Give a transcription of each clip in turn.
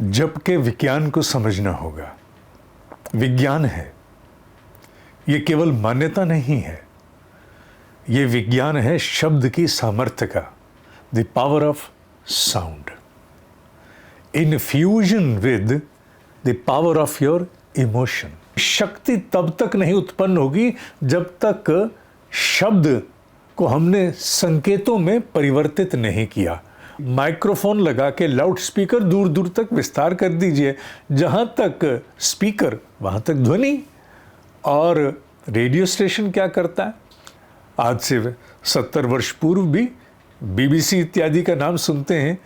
जबकि विज्ञान को समझना होगा। विज्ञान है, ये केवल मान्यता नहीं है, ये विज्ञान है शब्द की सामर्थ्य का, the power of sound in fusion with the power of your emotion. शक्ति तब तक नहीं उत्पन्न होगी जब तक शब्द को हमने संकेतों में परिवर्तित नहीं किया। माइक्रोफोन लगा के लाउड स्पीकर दूर दूर तक विस्तार कर दीजिए, जहाँ तक स्पीकर वहाँ तक ध्वनि। और रेडियो स्टेशन क्या करता है? आज से 70 वर्ष पूर्व भी BBC इत्यादि का नाम सुनते हैं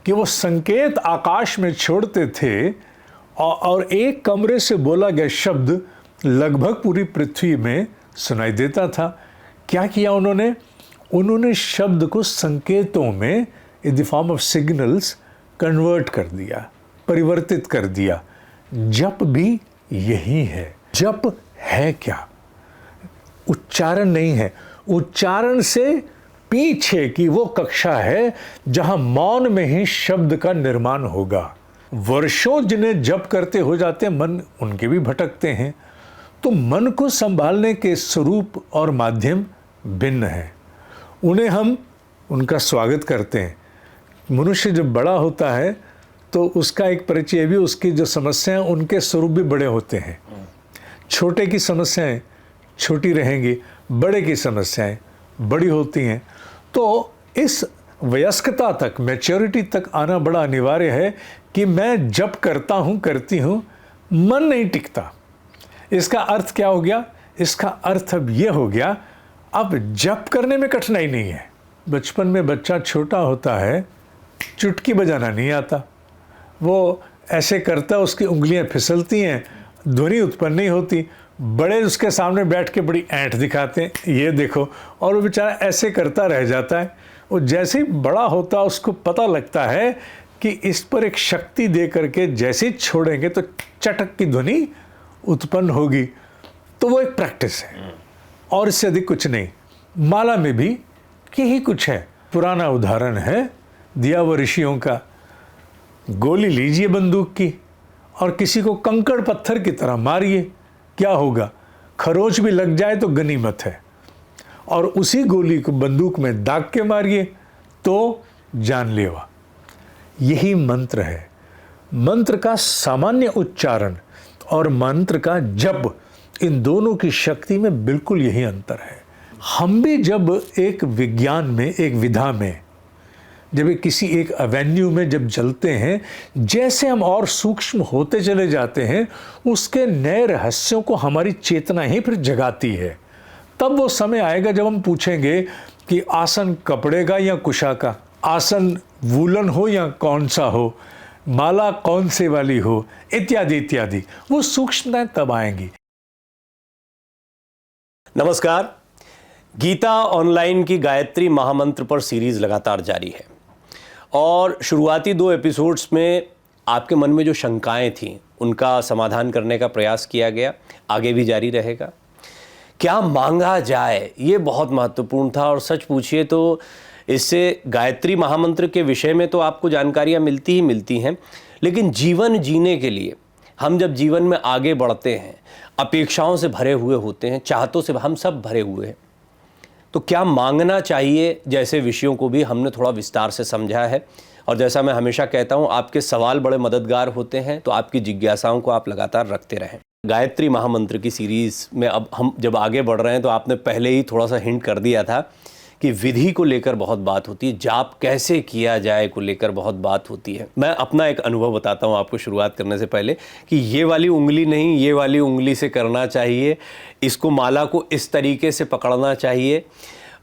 कि वो संकेत आकाश में छोड़ते थे और एक कमरे से बोला गया शब्द लगभग पूरी पृथ्वी में सुनाई देता था। क्या किया उन्होंने? उन्होंने शब्द को संकेतों में in the form of signals convert कर दिया, परिवर्तित कर दिया। जप भी यही है। जप है क्या? उच्चारण नहीं है। उच्चारण से पीछे की वो कक्षा है जहां मौन में ही शब्द का निर्माण होगा। वर्षों जिन्हें जप करते हो जाते हैं, मन उनके भी भटकते हैं। तो मन को संभालने के स्वरूप और माध्यम भिन्न है। उन्हें हम उनका स्वागत करते हैं। मनुष्य जब बड़ा होता है तो उसका एक परिचय भी, उसकी जो समस्याएं उनके स्वरूप भी बड़े होते हैं। छोटे की समस्याएं छोटी रहेंगी, बड़े की समस्याएं बड़ी होती हैं। तो इस वयस्कता तक, मैच्योरिटी तक आना बड़ा अनिवार्य है कि मैं जब करता हूँ, करती हूँ, मन नहीं टिकता। इसका अर्थ क्या हो गया? इसका अर्थ अब ये हो गया, अब जप करने में कठिनाई नहीं है। बचपन में बच्चा छोटा होता है, चुटकी बजाना नहीं आता, वो ऐसे करता है, उसकी उंगलियां फिसलती हैं, ध्वनि उत्पन्न नहीं होती। बड़े उसके सामने बैठ के बड़ी ऐंठ दिखाते हैं, ये देखो, और वो बेचारा ऐसे करता रह जाता है। वो जैसे ही बड़ा होता है उसको पता लगता है कि इस पर एक शक्ति दे करके जैसे ही छोड़ेंगे तो चटक की ध्वनि उत्पन्न होगी। तो वो एक प्रैक्टिस है और इससे अधिक कुछ नहीं। माला में भी यही कुछ है। पुराना उदाहरण है दिया वो ऋषियों का। गोली लीजिए बंदूक की और किसी को कंकड़ पत्थर की तरह मारिए, क्या होगा? खरोच भी लग जाए तो गनीमत है। और उसी गोली को बंदूक में दाग के मारिए तो जानलेवा। यही मंत्र है। मंत्र का सामान्य उच्चारण और मंत्र का जप, इन दोनों की शक्ति में बिल्कुल यही अंतर है। हम भी जब एक विज्ञान में, एक विधा में, जब किसी एक एवेन्यू में जब चलते हैं, जैसे हम और सूक्ष्म होते चले जाते हैं, उसके नए रहस्यों को हमारी चेतना ही फिर जगाती है। तब वो समय आएगा जब हम पूछेंगे कि आसन कपड़े का या कुशा का, आसन वूलन हो या कौन सा हो, माला कौन से वाली हो, इत्यादि इत्यादि। वो सूक्ष्मताएं तब आएंगी। नमस्कार। गीता ऑनलाइन की गायत्री महामंत्र पर सीरीज लगातार जारी है और शुरुआती 2 एपिसोड्स में आपके मन में जो शंकाएं थीं उनका समाधान करने का प्रयास किया गया। आगे भी जारी रहेगा। क्या मांगा जाए, ये बहुत महत्वपूर्ण था। और सच पूछिए तो इससे गायत्री महामंत्र के विषय में तो आपको जानकारियाँ मिलती ही मिलती हैं, लेकिन जीवन जीने के लिए हम जब जीवन में आगे बढ़ते हैं, अपेक्षाओं से भरे हुए होते हैं, चाहतों से हम सब भरे हुए हैं, तो क्या मांगना चाहिए जैसे विषयों को भी हमने थोड़ा विस्तार से समझा है। और जैसा मैं हमेशा कहता हूँ, आपके सवाल बड़े मददगार होते हैं, तो आपकी जिज्ञासाओं को आप लगातार रखते रहें। गायत्री महामंत्र की सीरीज़ में अब हम जब आगे बढ़ रहे हैं, तो आपने पहले ही थोड़ा सा हिंट कर दिया था कि विधि को लेकर बहुत बात होती है, जाप कैसे किया जाए को लेकर बहुत बात होती है। मैं अपना एक अनुभव बताता हूँ आपको शुरुआत करने से पहले कि ये वाली उंगली नहीं, ये वाली उंगली से करना चाहिए, इसको माला को इस तरीके से पकड़ना चाहिए।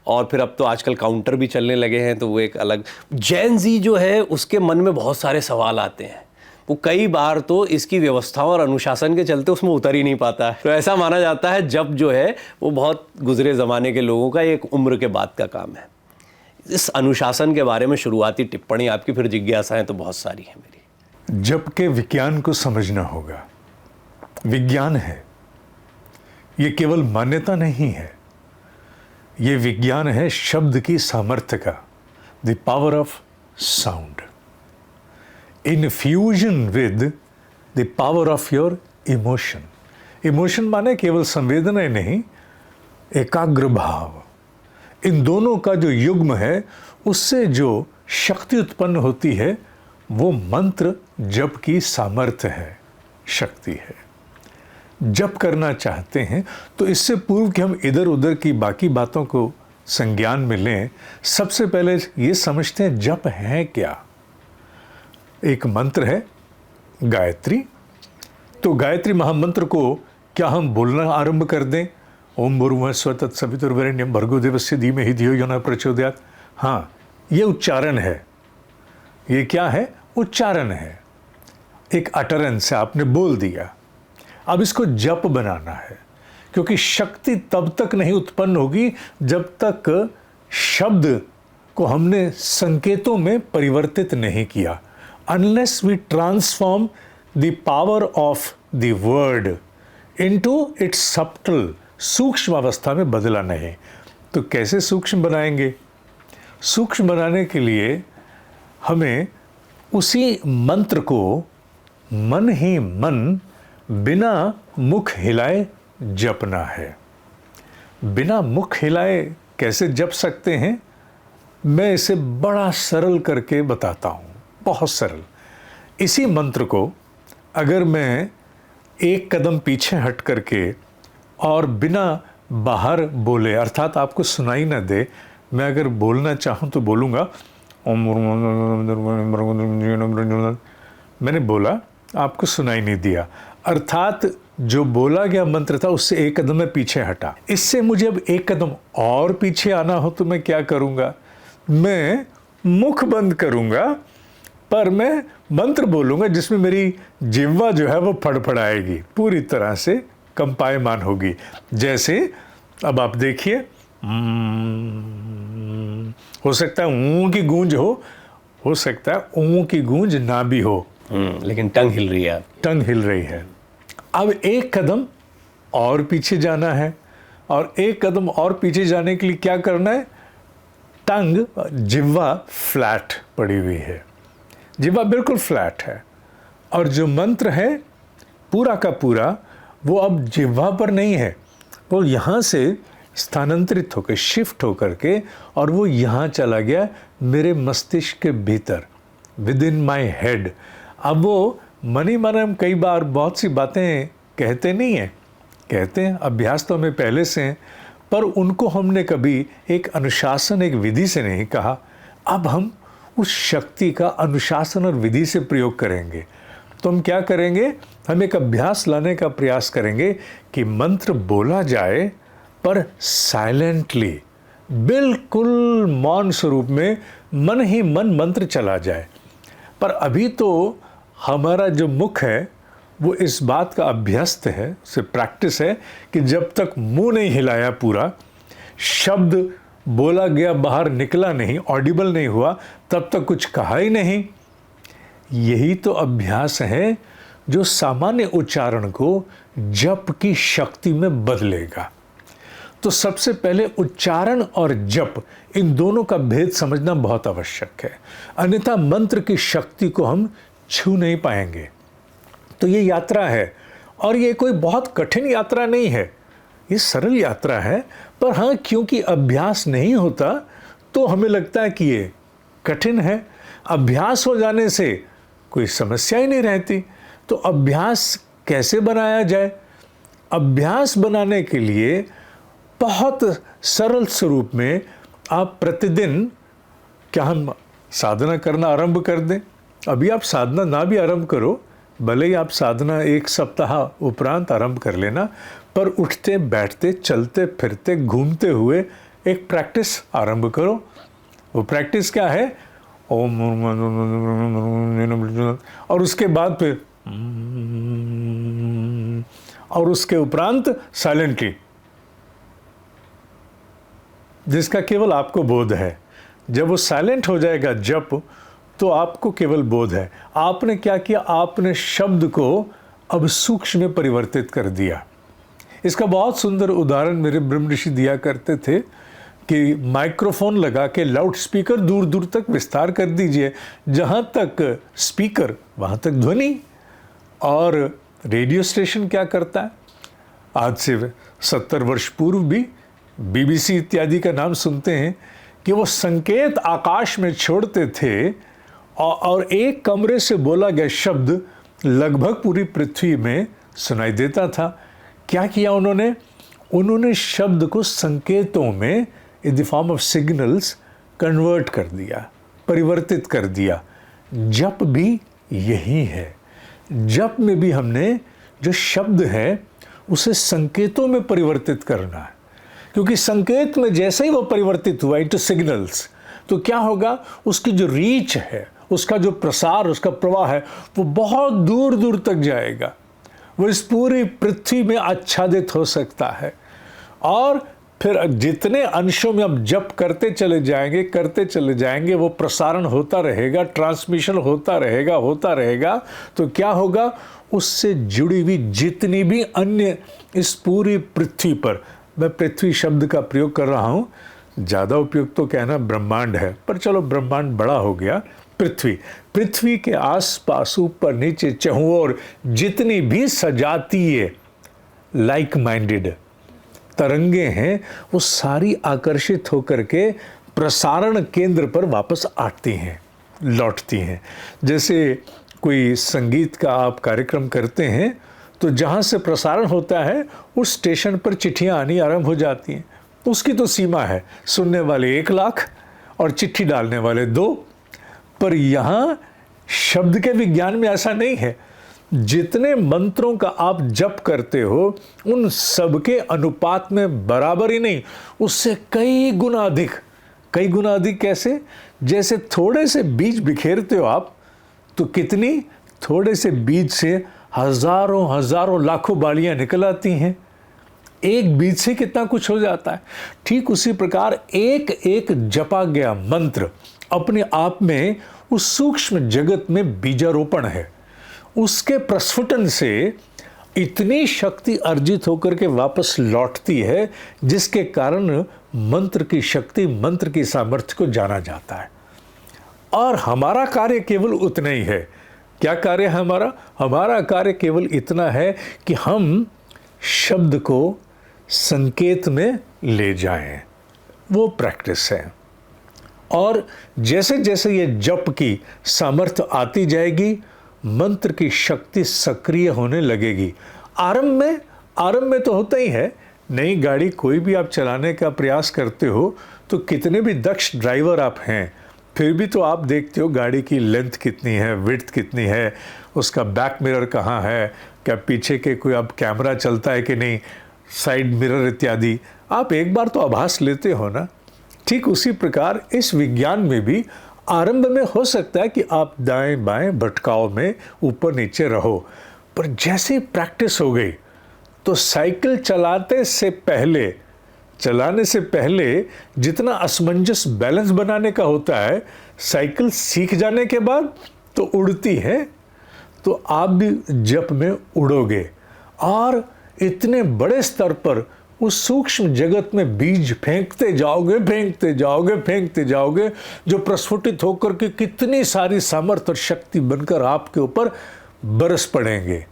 और फिर अब तो आजकल काउंटर भी चलने लगे हैं, तो वो एक अलग जैन जी जो है उसके मन में बहुत सारे सवाल आते हैं। वो कई बार तो इसकी व्यवस्थाओं और अनुशासन के चलते उसमें उतर ही नहीं पाता है। तो ऐसा माना जाता है जब जो है वो बहुत गुजरे ज़माने के लोगों का एक उम्र के बाद का काम है। इस अनुशासन के बारे में शुरुआती टिप्पणी आपकी, फिर जिज्ञासाएं तो बहुत सारी हैं मेरी। जबकि विज्ञान को समझना होगा। विज्ञान है, ये केवल मान्यता नहीं है, ये विज्ञान है शब्द की सामर्थ्य का, the power of sound in fusion with the power of your emotion. Emotion माने केवल संवेदना नहीं, एकाग्र भाव। इन दोनों का जो युग्म है उससे जो शक्ति उत्पन्न होती है वो मंत्र जप की सामर्थ्य है, शक्ति है। जप करना चाहते हैं तो इससे पूर्व कि हम इधर उधर की बाकी बातों को संज्ञान में लें, सबसे पहले ये समझते हैं जप है क्या। एक मंत्र है गायत्री। तो गायत्री महामंत्र को क्या हम बोलना आरंभ कर दें? ओम भूर्भुवः स्वः तत्सवितुर्वरेण्यं भर्गो देवस्य धीमहि धियो यो न प्रचोदयात्। हाँ, ये उच्चारण है। ये क्या है? उच्चारण है। एक अटरेंस है, आपने बोल दिया। अब इसको जप बनाना है, क्योंकि शक्ति तब तक नहीं उत्पन्न होगी जब तक शब्द को हमने संकेतों में परिवर्तित नहीं किया। Unless we transform the power of the word into its subtle, सूक्ष्म अवस्था में बदला नहीं। तो कैसे सूक्ष्म बनाएंगे? सूक्ष्म बनाने के लिए हमें उसी मंत्र को मन ही मन बिना मुख हिलाए जपना है। बिना मुख हिलाए कैसे जप सकते हैं? मैं इसे बड़ा सरल करके बताता हूँ, बहुत सरल। इसी मंत्र को अगर मैं एक कदम पीछे हट करके और बिना बाहर बोले, अर्थात आपको सुनाई न दे, मैं अगर बोलना चाहूँ तो बोलूँगा। मैंने बोला, आपको सुनाई नहीं दिया, अर्थात जो बोला गया मंत्र था उससे एक कदम मैं पीछे हटा। इससे मुझे अब एक कदम और पीछे आना हो तो मैं क्या करूँगा? मैं मुख बंद करूँगा, पर मैं मंत्र बोलूँगा जिसमें मेरी जिह्वा जो है वो फड़फड़ाएगी, पूरी तरह से कंपायमान होगी। जैसे अब आप देखिए, हो सकता है ऊँ की गूंज हो सकता है ऊँ की गूंज ना भी हो, लेकिन टंग हिल रही है। टंग हिल रही है। अब एक कदम और पीछे जाना है, और एक कदम और पीछे जाने के लिए क्या करना है? टंग, जिह्वा फ्लैट पड़ी हुई है, जिह्वा बिल्कुल फ्लैट है, और जो मंत्र है पूरा का पूरा वो अब जिह्वा पर नहीं है, वो यहाँ से स्थानांतरित होकर, शिफ्ट होकर के, और वो यहाँ चला गया मेरे मस्तिष्क के भीतर, विद इन माई हेड। अब वो मन ही मन हम कई बार बहुत सी बातें कहते नहीं हैं, कहते हैं, अभ्यास तो हमें पहले से हैं, पर उनको हमने कभी एक अनुशासन, एक विधि से नहीं कहा। अब हम उस शक्ति का अनुशासन और विधि से प्रयोग करेंगे। तो हम क्या करेंगे? हम एक अभ्यास लाने का प्रयास करेंगे कि मंत्र बोला जाए पर साइलेंटली, बिल्कुल मौन स्वरूप में मन ही मन मंत्र चला जाए। पर अभी तो हमारा जो मुख है वो इस बात का अभ्यस्त है, उसे प्रैक्टिस है कि जब तक मुंह नहीं हिलाया पूरा, शब्द बोला गया बाहर निकला नहीं, ऑडिबल नहीं हुआ, तब तक कुछ कहा ही नहीं। यही तो अभ्यास है जो सामान्य उच्चारण को जप की शक्ति में बदलेगा। तो सबसे पहले उच्चारण और जप, इन दोनों का भेद समझना बहुत आवश्यक है, अन्यथा मंत्र की शक्ति को हम छू नहीं पाएंगे। तो ये यात्रा है, और ये कोई बहुत कठिन यात्रा नहीं है, ये सरल यात्रा है। पर हाँ, क्योंकि अभ्यास नहीं होता तो हमें लगता है कि ये कठिन है। अभ्यास हो जाने से कोई समस्या ही नहीं रहती। तो अभ्यास कैसे बनाया जाए? अभ्यास बनाने के लिए बहुत सरल स्वरूप में आप प्रतिदिन, क्या हम साधना करना आरंभ कर दें? अभी आप साधना ना भी आरंभ करो, भले ही आप साधना एक सप्ताह उपरांत आरंभ कर लेना, पर उठते बैठते चलते फिरते घूमते हुए एक प्रैक्टिस आरंभ करो। वो प्रैक्टिस क्या है? ओम, और उसके बाद फिर और उसके उपरांत साइलेंटली, जिसका केवल आपको बोध है। जब वो साइलेंट हो जाएगा जप, तो आपको केवल बोध है। आपने क्या किया? आपने शब्द को अब सूक्ष्म में परिवर्तित कर दिया। इसका बहुत सुंदर उदाहरण मेरे ब्रह्म ऋषि दिया करते थे कि माइक्रोफोन लगा के लाउड स्पीकर दूर दूर तक विस्तार कर दीजिए, जहाँ तक स्पीकर वहाँ तक ध्वनि। और रेडियो स्टेशन क्या करता है? आज से 70 वर्ष पूर्व भी BBC इत्यादि का नाम सुनते हैं कि वो संकेत आकाश में छोड़ते थे और एक कमरे से बोला गया शब्द लगभग पूरी पृथ्वी में सुनाई देता था। क्या किया उन्होंने? उन्होंने शब्द को संकेतों में in the form of signals convert कर दिया, परिवर्तित कर दिया। जप भी यही है। जप में भी हमने जो शब्द है उसे संकेतों में परिवर्तित करना है, क्योंकि संकेत में जैसे ही वो परिवर्तित हुआ इनटू सिग्नल्स, तो क्या होगा? उसकी जो रीच है, उसका जो प्रसार, उसका प्रवाह है, वो बहुत दूर दूर तक जाएगा। वो इस पूरी पृथ्वी में आच्छादित हो सकता है। और फिर जितने अंशों में हम जप करते चले जाएंगे, वो प्रसारण होता रहेगा, ट्रांसमिशन होता रहेगा। तो क्या होगा? उससे जुड़ी हुई जितनी भी अन्य इस पूरी पृथ्वी पर, मैं पृथ्वी शब्द का प्रयोग कर रहा हूँ, ज़्यादा उपयोग तो कहना ब्रह्मांड है, पर चलो ब्रह्मांड बड़ा हो गया। पृथ्वी के आसपास, ऊपर नीचे, चहुं ओर जितनी भी सजातीय लाइक माइंडेड तरंगे हैं, वो सारी आकर्षित होकर के प्रसारण केंद्र पर वापस आती हैं, लौटती हैं। जैसे कोई संगीत का आप कार्यक्रम करते हैं, तो जहाँ से प्रसारण होता है उस स्टेशन पर चिट्ठियाँ आनी आरंभ हो जाती हैं। उसकी तो सीमा है, सुनने वाले 1 लाख और चिट्ठी डालने वाले 2। पर यहाँ शब्द के विज्ञान में ऐसा नहीं है। जितने मंत्रों का आप जप करते हो, उन सबके अनुपात में बराबर ही नहीं, उससे कई गुना अधिक। कैसे? जैसे थोड़े से बीज बिखेरते हो आप, तो कितनी थोड़े से बीज से हजारों लाखों बालियां निकल आती हैं। एक बीज से कितना कुछ हो जाता है। ठीक उसी प्रकार एक एक जपा गया मंत्र अपने आप में उस सूक्ष्म जगत में बीजारोपण है। उसके प्रस्फुटन से इतनी शक्ति अर्जित होकर के वापस लौटती है, जिसके कारण मंत्र की शक्ति, मंत्र की सामर्थ्य को जाना जाता है। और हमारा कार्य केवल उतना ही है। क्या कार्य है हमारा? हमारा कार्य केवल इतना है कि हम शब्द को संकेत में ले जाएं। वो प्रैक्टिस है। और जैसे जैसे ये जप की सामर्थ्य आती जाएगी, मंत्र की शक्ति सक्रिय होने लगेगी। आरंभ में तो होता ही है। नई गाड़ी कोई भी आप चलाने का प्रयास करते हो, तो कितने भी दक्ष ड्राइवर आप हैं, फिर भी तो आप देखते हो गाड़ी की लेंथ कितनी है, विड्थ कितनी है, उसका बैक मिरर कहाँ है, क्या पीछे के कोई अब कैमरा चलता है कि नहीं, साइड मिरर इत्यादि। आप एक बार तो आभास लेते हो ना। ठीक उसी प्रकार इस विज्ञान में भी आरंभ में हो सकता है कि आप दाएं बाएं भटकाव में ऊपर नीचे रहो, पर जैसे प्रैक्टिस हो गई तो साइकिल चलाने से पहले जितना असमंजस बैलेंस बनाने का होता है, साइकिल सीख जाने के बाद तो उड़ती है। तो आप भी जप में उड़ोगे और इतने बड़े स्तर पर उस सूक्ष्म जगत में बीज फेंकते जाओगे, जो प्रस्फुटित होकर के कितनी सारी सामर्थ्य और शक्ति बनकर आपके ऊपर बरस पड़ेंगे।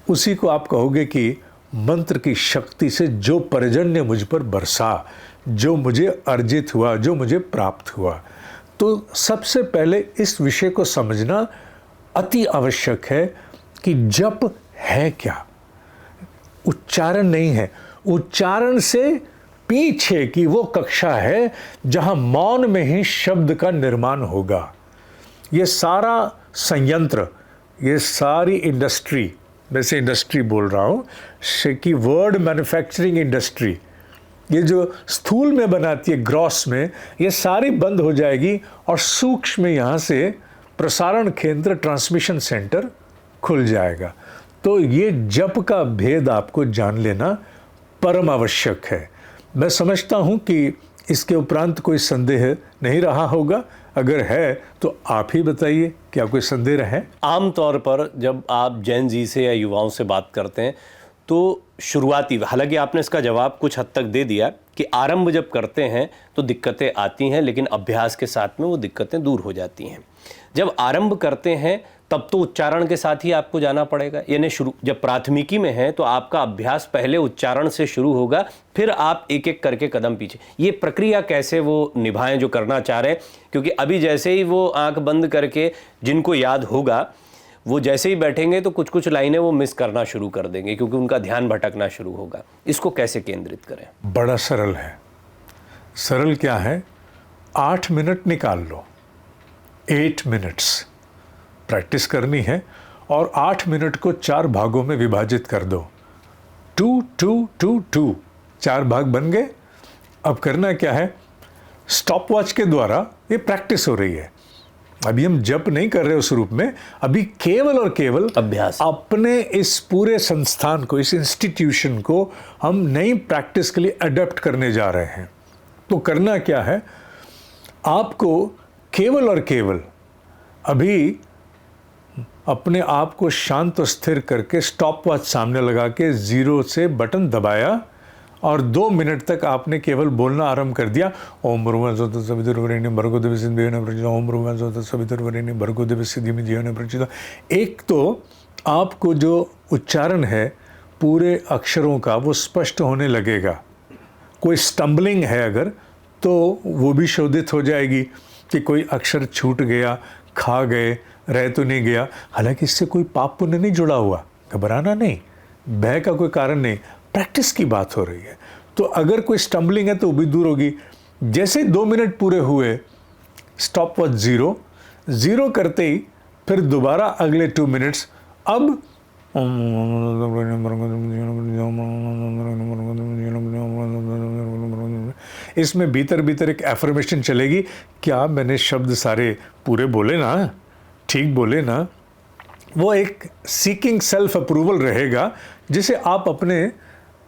उसी को आप कहोगे कि मंत्र की शक्ति से जो पर्जन्य मुझ पर बरसा, जो मुझे अर्जित हुआ, जो मुझे प्राप्त हुआ। तो सबसे पहले इस विषय को समझना अति आवश्यक है कि जप है क्या। उच्चारण नहीं है। उच्चारण से पीछे की वो कक्षा है जहां मौन में ही शब्द का निर्माण होगा। ये सारा संयंत्र, ये सारी इंडस्ट्री, वैसे इंडस्ट्री बोल रहा हूँ कि वर्ड मैन्युफैक्चरिंग इंडस्ट्री, ये जो स्थूल में बनाती है, ग्रॉस में, ये सारी बंद हो जाएगी और सूक्ष्म में यहाँ से प्रसारण केंद्र, ट्रांसमिशन सेंटर खुल जाएगा। तो ये जप का भेद आपको जान लेना परम आवश्यक है। मैं समझता हूँ कि इसके उपरांत कोई संदेह नहीं रहा होगा। अगर है तो आप ही बताइए, क्या कोई संदेह है? आमतौर पर जब आप जेन जी से या युवाओं से बात करते हैं, तो शुरुआती, हालांकि आपने इसका जवाब कुछ हद तक दे दिया कि आरंभ जब करते हैं तो दिक्कतें आती हैं, लेकिन अभ्यास के साथ में वो दिक्कतें दूर हो जाती हैं। जब आरंभ करते हैं तब तो उच्चारण के साथ ही आपको जाना पड़ेगा, यानी जब प्राथमिकी में है तो आपका अभ्यास पहले उच्चारण से शुरू होगा, फिर आप एक एक करके कदम पीछे। ये प्रक्रिया कैसे वो निभाएं जो करना चाह रहे हैं, क्योंकि अभी जैसे ही वो आंख बंद करके जिनको याद होगा वो जैसे ही बैठेंगे तो कुछ कुछ लाइनें वो मिस करना शुरू कर देंगे, क्योंकि उनका ध्यान भटकना शुरू होगा। इसको कैसे केंद्रित करें? बड़ा सरल है। सरल क्या है, 8 मिनट निकाल लो, 8 मिनट्स प्रैक्टिस करनी है, और 8 मिनट को 4 भागों में विभाजित कर दो। 2 2 2 2 4 भाग बन गए। अब करना क्या है, स्टॉप वॉच के द्वारा ये प्रैक्टिस हो रही है। अभी हम जप नहीं कर रहे उस रूप में, अभी केवल और केवल अभ्यास। अपने इस पूरे संस्थान को, इस इंस्टीट्यूशन को हम नई प्रैक्टिस के लिए अडेप्ट करने जा रहे हैं। तो करना क्या है, आपको केवल और केवल अभी अपने आप को शांत और स्थिर करके स्टॉप वॉच सामने लगा के 0 से बटन दबाया, और 2 मिनट तक आपने केवल बोलना आरंभ कर दिया। ओम भर्गो सवितुर्वरेण्यं भर्गो देवस्य धीमहि प्रचोदयात्, ओम भर्गो सवितुर्वरेण्यं भर्गो देवस्य धीमहि प्रचोदयात्। एक तो आपको जो उच्चारण है पूरे अक्षरों का वो स्पष्ट होने लगेगा। कोई स्टम्बलिंग है अगर तो वो भी शोधित हो जाएगी कि कोई अक्षर छूट गया, खा गए, रह तो नहीं गया। हालांकि इससे कोई पाप पुण्य नहीं जुड़ा हुआ, घबराना नहीं, भय का कोई कारण नहीं, प्रैक्टिस की बात हो रही है। तो अगर कोई स्टम्बलिंग है तो वो भी दूर होगी। जैसे 2 मिनट पूरे हुए, स्टॉप वॉच 0 करते ही फिर दोबारा अगले 2 मिनट्स। अब इसमें भीतर भीतर एक एफर्मेशन चलेगी, क्या मैंने शब्द सारे पूरे बोले ना, ठीक बोले ना। वो एक सीकिंग सेल्फ अप्रूवल रहेगा, जिसे आप अपने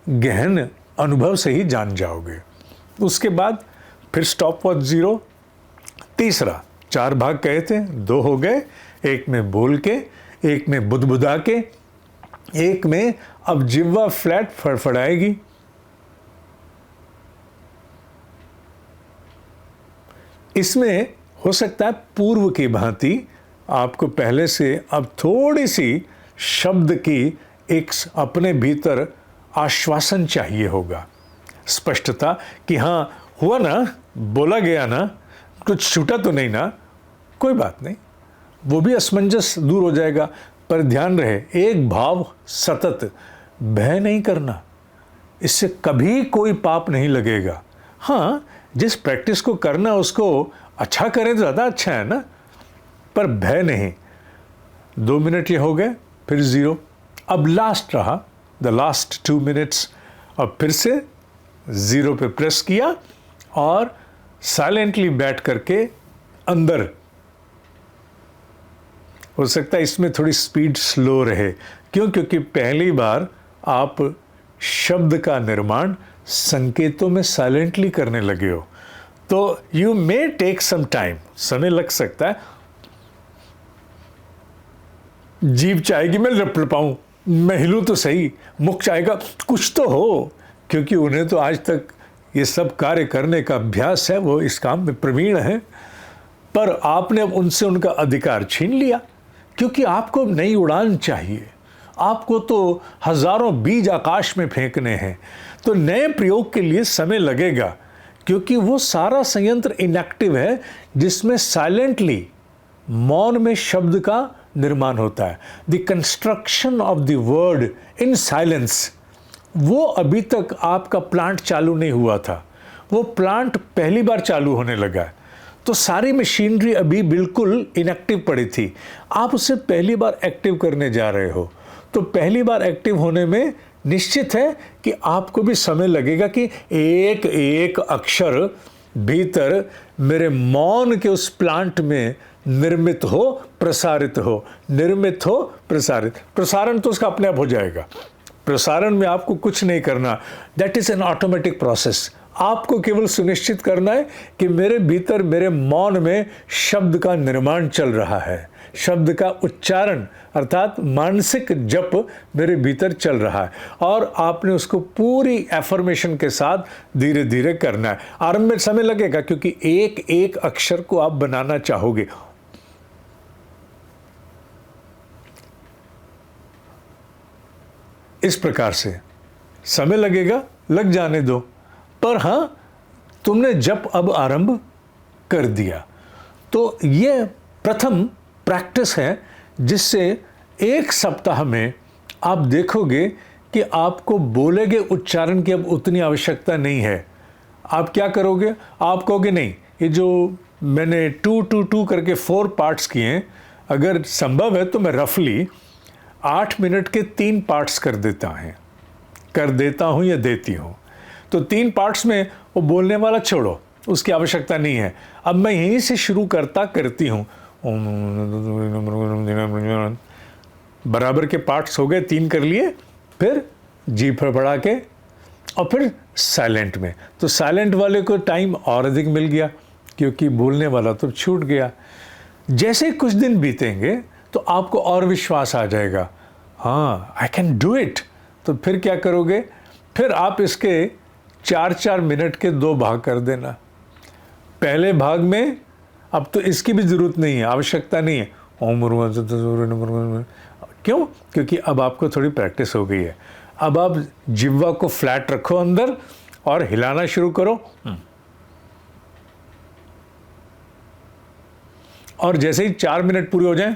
गहन अनुभव से ही जान जाओगे। उसके बाद फिर स्टॉप वॉच 0। तीसरा, 4 भाग कहे थे, 2 हो गए। एक में बोल के, एक में बुदबुदा के, एक में अब जिह्वा फ्लैट फड़फड़ाएगी। इसमें हो सकता है पूर्व की भांति आपको पहले से अब थोड़ी सी शब्द की एक अपने भीतर आश्वासन चाहिए होगा, स्पष्टता कि हाँ हुआ ना, बोला गया ना, कुछ छूटा तो नहीं ना। कोई बात नहीं, वो भी असमंजस दूर हो जाएगा। पर ध्यान रहे, एक भाव सतत, भय नहीं करना, इससे कभी कोई पाप नहीं लगेगा। हाँ, जिस प्रैक्टिस को करना उसको अच्छा करें तो ज़्यादा अच्छा है ना, पर भय नहीं। 2 मिनट ये हो गए, फिर 0। अब लास्ट रहा, द लास्ट 2 मिनट्स। अब फिर से 0 पे प्रेस किया और साइलेंटली बैठ करके अंदर। हो सकता है इसमें थोड़ी स्पीड स्लो रहे, क्यों? क्योंकि पहली बार आप शब्द का निर्माण संकेतों में साइलेंटली करने लगे हो, तो you may take some time, समय लग सकता है। जीभ चाहेगी मैं लप पाऊं, मैं हिलूं तो सही, मुख चाहेगा कुछ तो हो, क्योंकि उन्हें तो आज तक ये सब कार्य करने का अभ्यास है, वो इस काम में प्रवीण है। पर आपने अब उनसे उनका अधिकार छीन लिया, क्योंकि आपको नई उड़ान चाहिए, आपको तो हजारों बीज आकाश में फेंकने हैं। तो नए प्रयोग के लिए समय लगेगा, क्योंकि वो सारा संयंत्र इनएक्टिव है जिसमें साइलेंटली, मौन में शब्द का निर्माण होता है। The construction of the word in silence, वो अभी तक आपका प्लांट चालू नहीं हुआ था, वो प्लांट पहली बार चालू होने लगा है। तो सारी मशीनरी अभी बिल्कुल इनएक्टिव पड़ी थी, आप उसे पहली बार एक्टिव करने जा रहे हो। तो पहली बार एक्टिव होने में निश्चित है कि आपको भी समय लगेगा कि एक एक अक्षर भीतर मेरे मौन के उस प्लांट में निर्मित हो, प्रसारित हो, निर्मित हो, प्रसारित। प्रसारण तो उसका अपने आप हो जाएगा, प्रसारण में आपको कुछ नहीं करना, that is an automatic process. आपको केवल सुनिश्चित करना है कि मेरे भीतर, मेरे मौन में शब्द का निर्माण चल रहा है, शब्द का उच्चारण अर्थात मानसिक जप मेरे भीतर चल रहा है, और आपने उसको पूरी एफर्मेशन के साथ धीरे धीरे करना है। आरंभ में समय लगेगा क्योंकि एक एक अक्षर को आप बनाना चाहोगे। इस प्रकार से समय लगेगा, लग जाने दो, पर हां, तुमने जप अब आरंभ कर दिया। तो ये प्रथम प्रैक्टिस है जिससे एक सप्ताह में आप देखोगे कि आपको बोलेगे उच्चारण की अब उतनी आवश्यकता नहीं है। आप क्या करोगे, आप कहोगे नहीं, ये जो मैंने 2-2-2 करके 4 पार्ट्स किए हैं, अगर संभव है तो मैं रफली 8 मिनट के 3 पार्ट्स कर देता हूँ या देती हूँ। तो 3 पार्ट्स में वो बोलने वाला छोड़ो, उसकी आवश्यकता नहीं है। अब मैं यहीं से शुरू करती हूँ। बराबर के पार्ट्स हो गए, 3 कर लिए, फिर जीभ पर बढ़ा के और फिर साइलेंट में। तो साइलेंट वाले को टाइम और अधिक मिल गया क्योंकि बोलने वाला तो छूट गया। जैसे कुछ दिन बीतेंगे तो आपको और विश्वास आ जाएगा, हाँ आई कैन डू इट। तो फिर क्या करोगे, फिर आप इसके 4-4 मिनट के 2 भाग कर देना। पहले भाग में अब तो इसकी भी जरूरत नहीं है, आवश्यकता नहीं है। क्यों? क्योंकि अब आपको थोड़ी प्रैक्टिस हो गई है। अब आप जिह्वा को फ्लैट रखो अंदर और हिलाना शुरू करो। और जैसे ही 4 मिनट पूरे हो जाएं,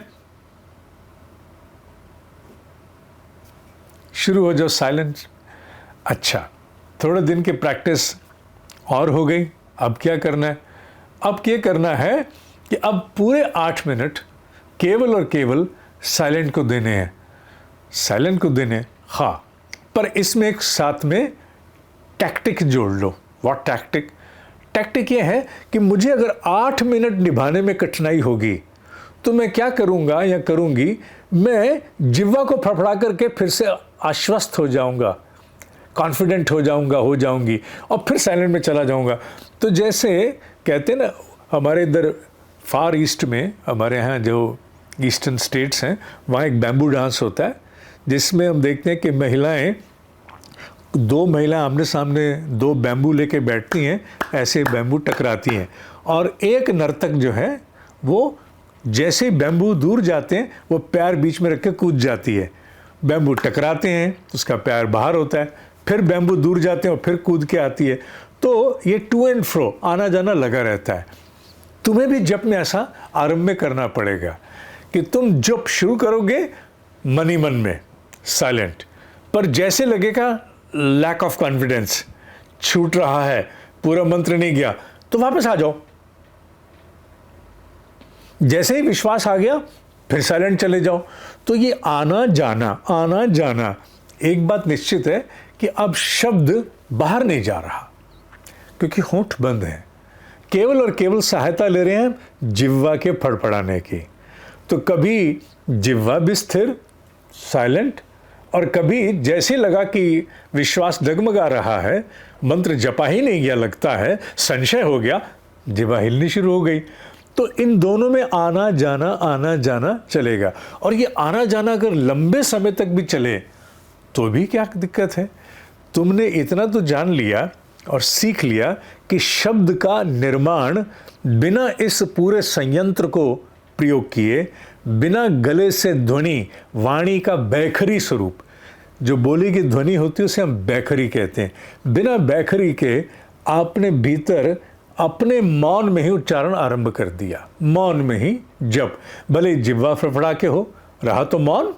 शुरू हो जाओ साइलेंस। अच्छा, थोड़े दिन की प्रैक्टिस और हो गई। अब क्या करना है? अब क्या करना है कि अब पूरे 8 मिनट केवल और केवल साइलेंट को देने हैं। साइलेंट को देने, हाँ, पर इसमें एक साथ में टैक्टिक जोड़ लो। What tactic? टैक्टिक ये है कि मुझे अगर 8 मिनट निभाने में कठिनाई होगी तो मैं क्या करूंगा या करूंगी, मैं जिह्वा को फड़फड़ा करके फिर से आश्वस्त हो जाऊंगा, कॉन्फिडेंट हो जाऊंगी और फिर साइलेंट में चला जाऊंगा। तो जैसे कहते हैं ना, हमारे इधर फार ईस्ट में, हमारे यहाँ जो ईस्टर्न स्टेट्स हैं, वहाँ एक बैम्बू डांस होता है जिसमें हम देखते हैं कि महिलाएं, 2 महिलाएं आमने सामने 2 बैम्बू लेके बैठती हैं, ऐसे बैम्बू टकराती हैं, और एक नर्तक जो है वो जैसे ही बैम्बू दूर जाते हैं वो पैर बीच में रख के कूद जाती है। बैम्बू टकराते हैं, उसका पैर बाहर होता है, फिर बैम्बू दूर जाते हैं और फिर कूद के आती है। तो ये टू एंड फ्रो आना जाना लगा रहता है। तुम्हें भी जप में ऐसा आरंभ में करना पड़ेगा कि तुम जप शुरू करोगे मन ही मन में साइलेंट, पर जैसे लगेगा लैक ऑफ कॉन्फिडेंस, छूट रहा है, पूरा मंत्र नहीं गया, तो वापस आ जाओ। जैसे ही विश्वास आ गया फिर साइलेंट चले जाओ। तो ये आना जाना, एक बात निश्चित है कि अब शब्द बाहर नहीं जा रहा क्योंकि होंठ बंद है, केवल और केवल सहायता ले रहे हैं जिह्वा के फड़फड़ाने की। तो कभी जिह्वा भी स्थिर साइलेंट, और कभी जैसे लगा कि विश्वास डगमगा रहा है, मंत्र जपा ही नहीं गया लगता है, संशय हो गया, जिह्वा हिलनी शुरू हो गई। तो इन दोनों में आना जाना चलेगा। और ये आना जाना अगर लंबे समय तक भी चले तो भी क्या दिक्कत है? तुमने इतना तो जान लिया और सीख लिया कि शब्द का निर्माण बिना इस पूरे संयंत्र को प्रयोग किए, बिना गले से ध्वनि, वाणी का बैखरी स्वरूप, जो बोली की ध्वनि होती है उसे हम बैखरी कहते हैं, बिना बैखरी के आपने भीतर अपने मौन में ही उच्चारण आरंभ कर दिया। मौन में ही जप, भले जिह्वा फड़फड़ा के हो रहा तो मौन,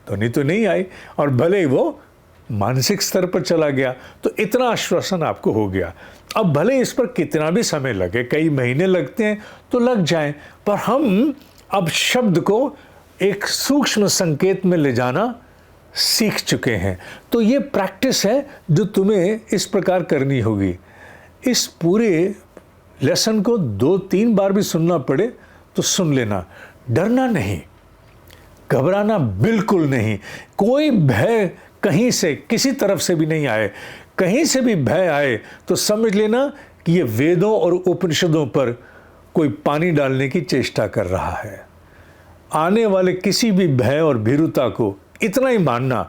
ध्वनि तो नहीं आई, और भले ही वो मानसिक स्तर पर चला गया, तो इतना आश्वासन आपको हो गया। अब भले इस पर कितना भी समय लगे, कई महीने लगते हैं तो लग जाएं, पर हम अब शब्द को एक सूक्ष्म संकेत में ले जाना सीख चुके हैं। तो ये प्रैक्टिस है जो तुम्हें इस प्रकार करनी होगी। इस पूरे लेसन को 2-3 बार भी सुनना पड़े तो सुन लेना। डरना नहीं, घबराना बिल्कुल नहीं, कोई भय कहीं से किसी तरफ से भी नहीं आए। कहीं से भी भय आए तो समझ लेना कि ये वेदों और उपनिषदों पर कोई पानी डालने की चेष्टा कर रहा है। आने वाले किसी भी भय और भीरुता को इतना ही मानना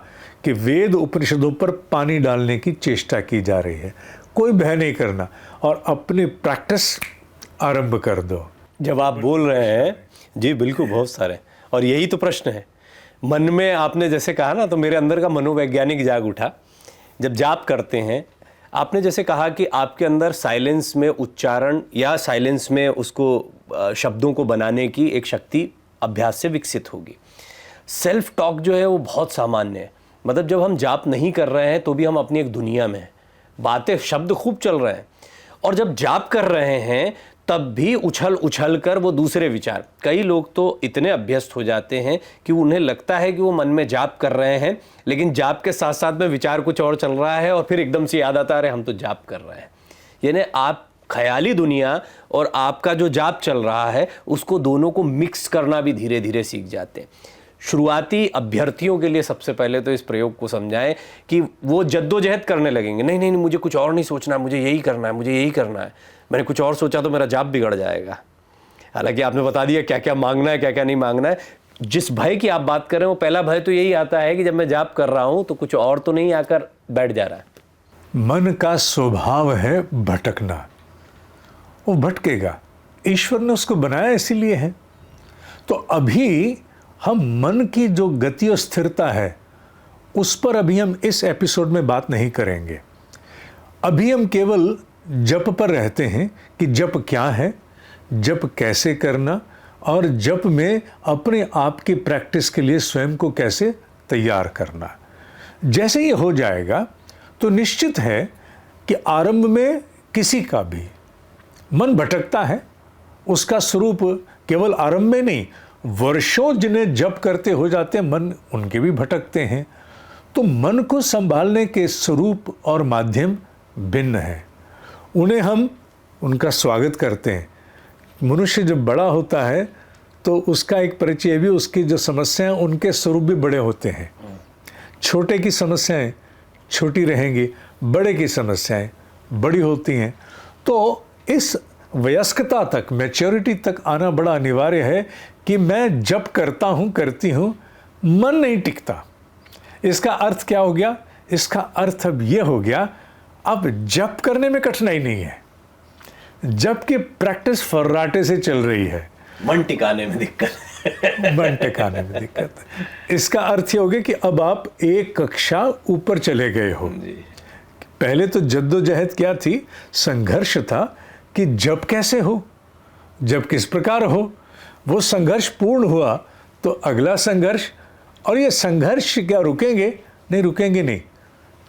कि वेद उपनिषदों पर पानी डालने की चेष्टा की जा रही है। कोई भय नहीं करना और अपनी प्रैक्टिस आरंभ कर दो। जब आप बोल रहे हैं जी, बिल्कुल, बहुत सारे, और यही तो प्रश्न है मन में। आपने जैसे कहा ना, तो मेरे अंदर का मनोवैज्ञानिक जाग उठा जब जाप करते हैं। आपने जैसे कहा कि आपके अंदर साइलेंस में उच्चारण या साइलेंस में उसको शब्दों को बनाने की एक शक्ति अभ्यास से विकसित होगी। सेल्फ टॉक जो है वो बहुत सामान्य है। मतलब जब हम जाप नहीं कर रहे हैं तो भी हम अपनी एक दुनिया में हैं, बातें शब्द खूब चल रहे हैं, और जब जाप कर रहे हैं तब भी उछल उछल कर वो दूसरे विचार। कई लोग तो इतने अभ्यस्त हो जाते हैं कि उन्हें लगता है कि वो मन में जाप कर रहे हैं, लेकिन जाप के साथ साथ में विचार कुछ और चल रहा है, और फिर एकदम से याद आता है अरे हम तो जाप कर रहे हैं। यानी आप ख्याली दुनिया और आपका जो जाप चल रहा है उसको दोनों को मिक्स करना भी धीरे धीरे सीख जाते हैं। शुरुआती अभ्यर्थियों के लिए सबसे पहले तो इस प्रयोग को समझाएं कि वो जद्दोजहद करने लगेंगे, नहीं नहीं मुझे कुछ और नहीं सोचना है, मुझे यही करना है, मुझे यही करना है, मैंने कुछ और सोचा तो मेरा जाप बिगड़ जाएगा। हालांकि आपने बता दिया क्या क्या मांगना है, क्या क्या नहीं मांगना है। जिस भय की आप बात कर रहे हैं वो पहला भय तो यही आता है कि जब मैं जाप कर रहा हूं तो कुछ और तो नहीं आकर बैठ जा रहा है। मन का स्वभाव है भटकना, वो भटकेगा, ईश्वर ने उसको बनाया इसीलिए है। तो अभी हम मन की जो गति और स्थिरता है उस पर अभी हम इस एपिसोड में बात नहीं करेंगे। अभी हम केवल जप पर रहते हैं कि जप क्या है, जप कैसे करना, और जप में अपने आप की प्रैक्टिस के लिए स्वयं को कैसे तैयार करना। जैसे ये हो जाएगा तो निश्चित है कि आरंभ में किसी का भी मन भटकता है, उसका स्वरूप केवल आरंभ में नहीं, वर्षों जिन्हें जप करते हो जाते हैं मन उनके भी भटकते हैं। तो मन को संभालने के स्वरूप और माध्यम भिन्न है, उन्हें हम उनका स्वागत करते हैं। मनुष्य जब बड़ा होता है तो उसका एक परिचय भी, उसकी जो समस्याएं उनके स्वरूप भी बड़े होते हैं। छोटे की समस्याएं छोटी रहेंगी, बड़े की समस्याएं बड़ी होती हैं। तो इस वयस्कता तक, मैच्योरिटी तक आना बड़ा अनिवार्य है कि मैं जप करता हूँ, करती हूँ, मन नहीं टिकता। इसका अर्थ क्या हो गया? इसका अर्थ अब ये हो गया, अब जप करने में कठिनाई नहीं है, जप की प्रैक्टिस फर्राटे से चल रही है, मन टिकाने में दिक्कत मन टिकाने में दिक्कत। इसका अर्थ ये हो गया कि अब आप एक कक्षा ऊपर चले गए हो। पहले तो जद्दोजहद क्या थी? संघर्ष था कि जप कैसे हो, जप किस प्रकार हो। वो संघर्ष पूर्ण हुआ तो अगला संघर्ष, और ये संघर्ष क्या रुकेंगे? नहीं रुकेंगे, नहीं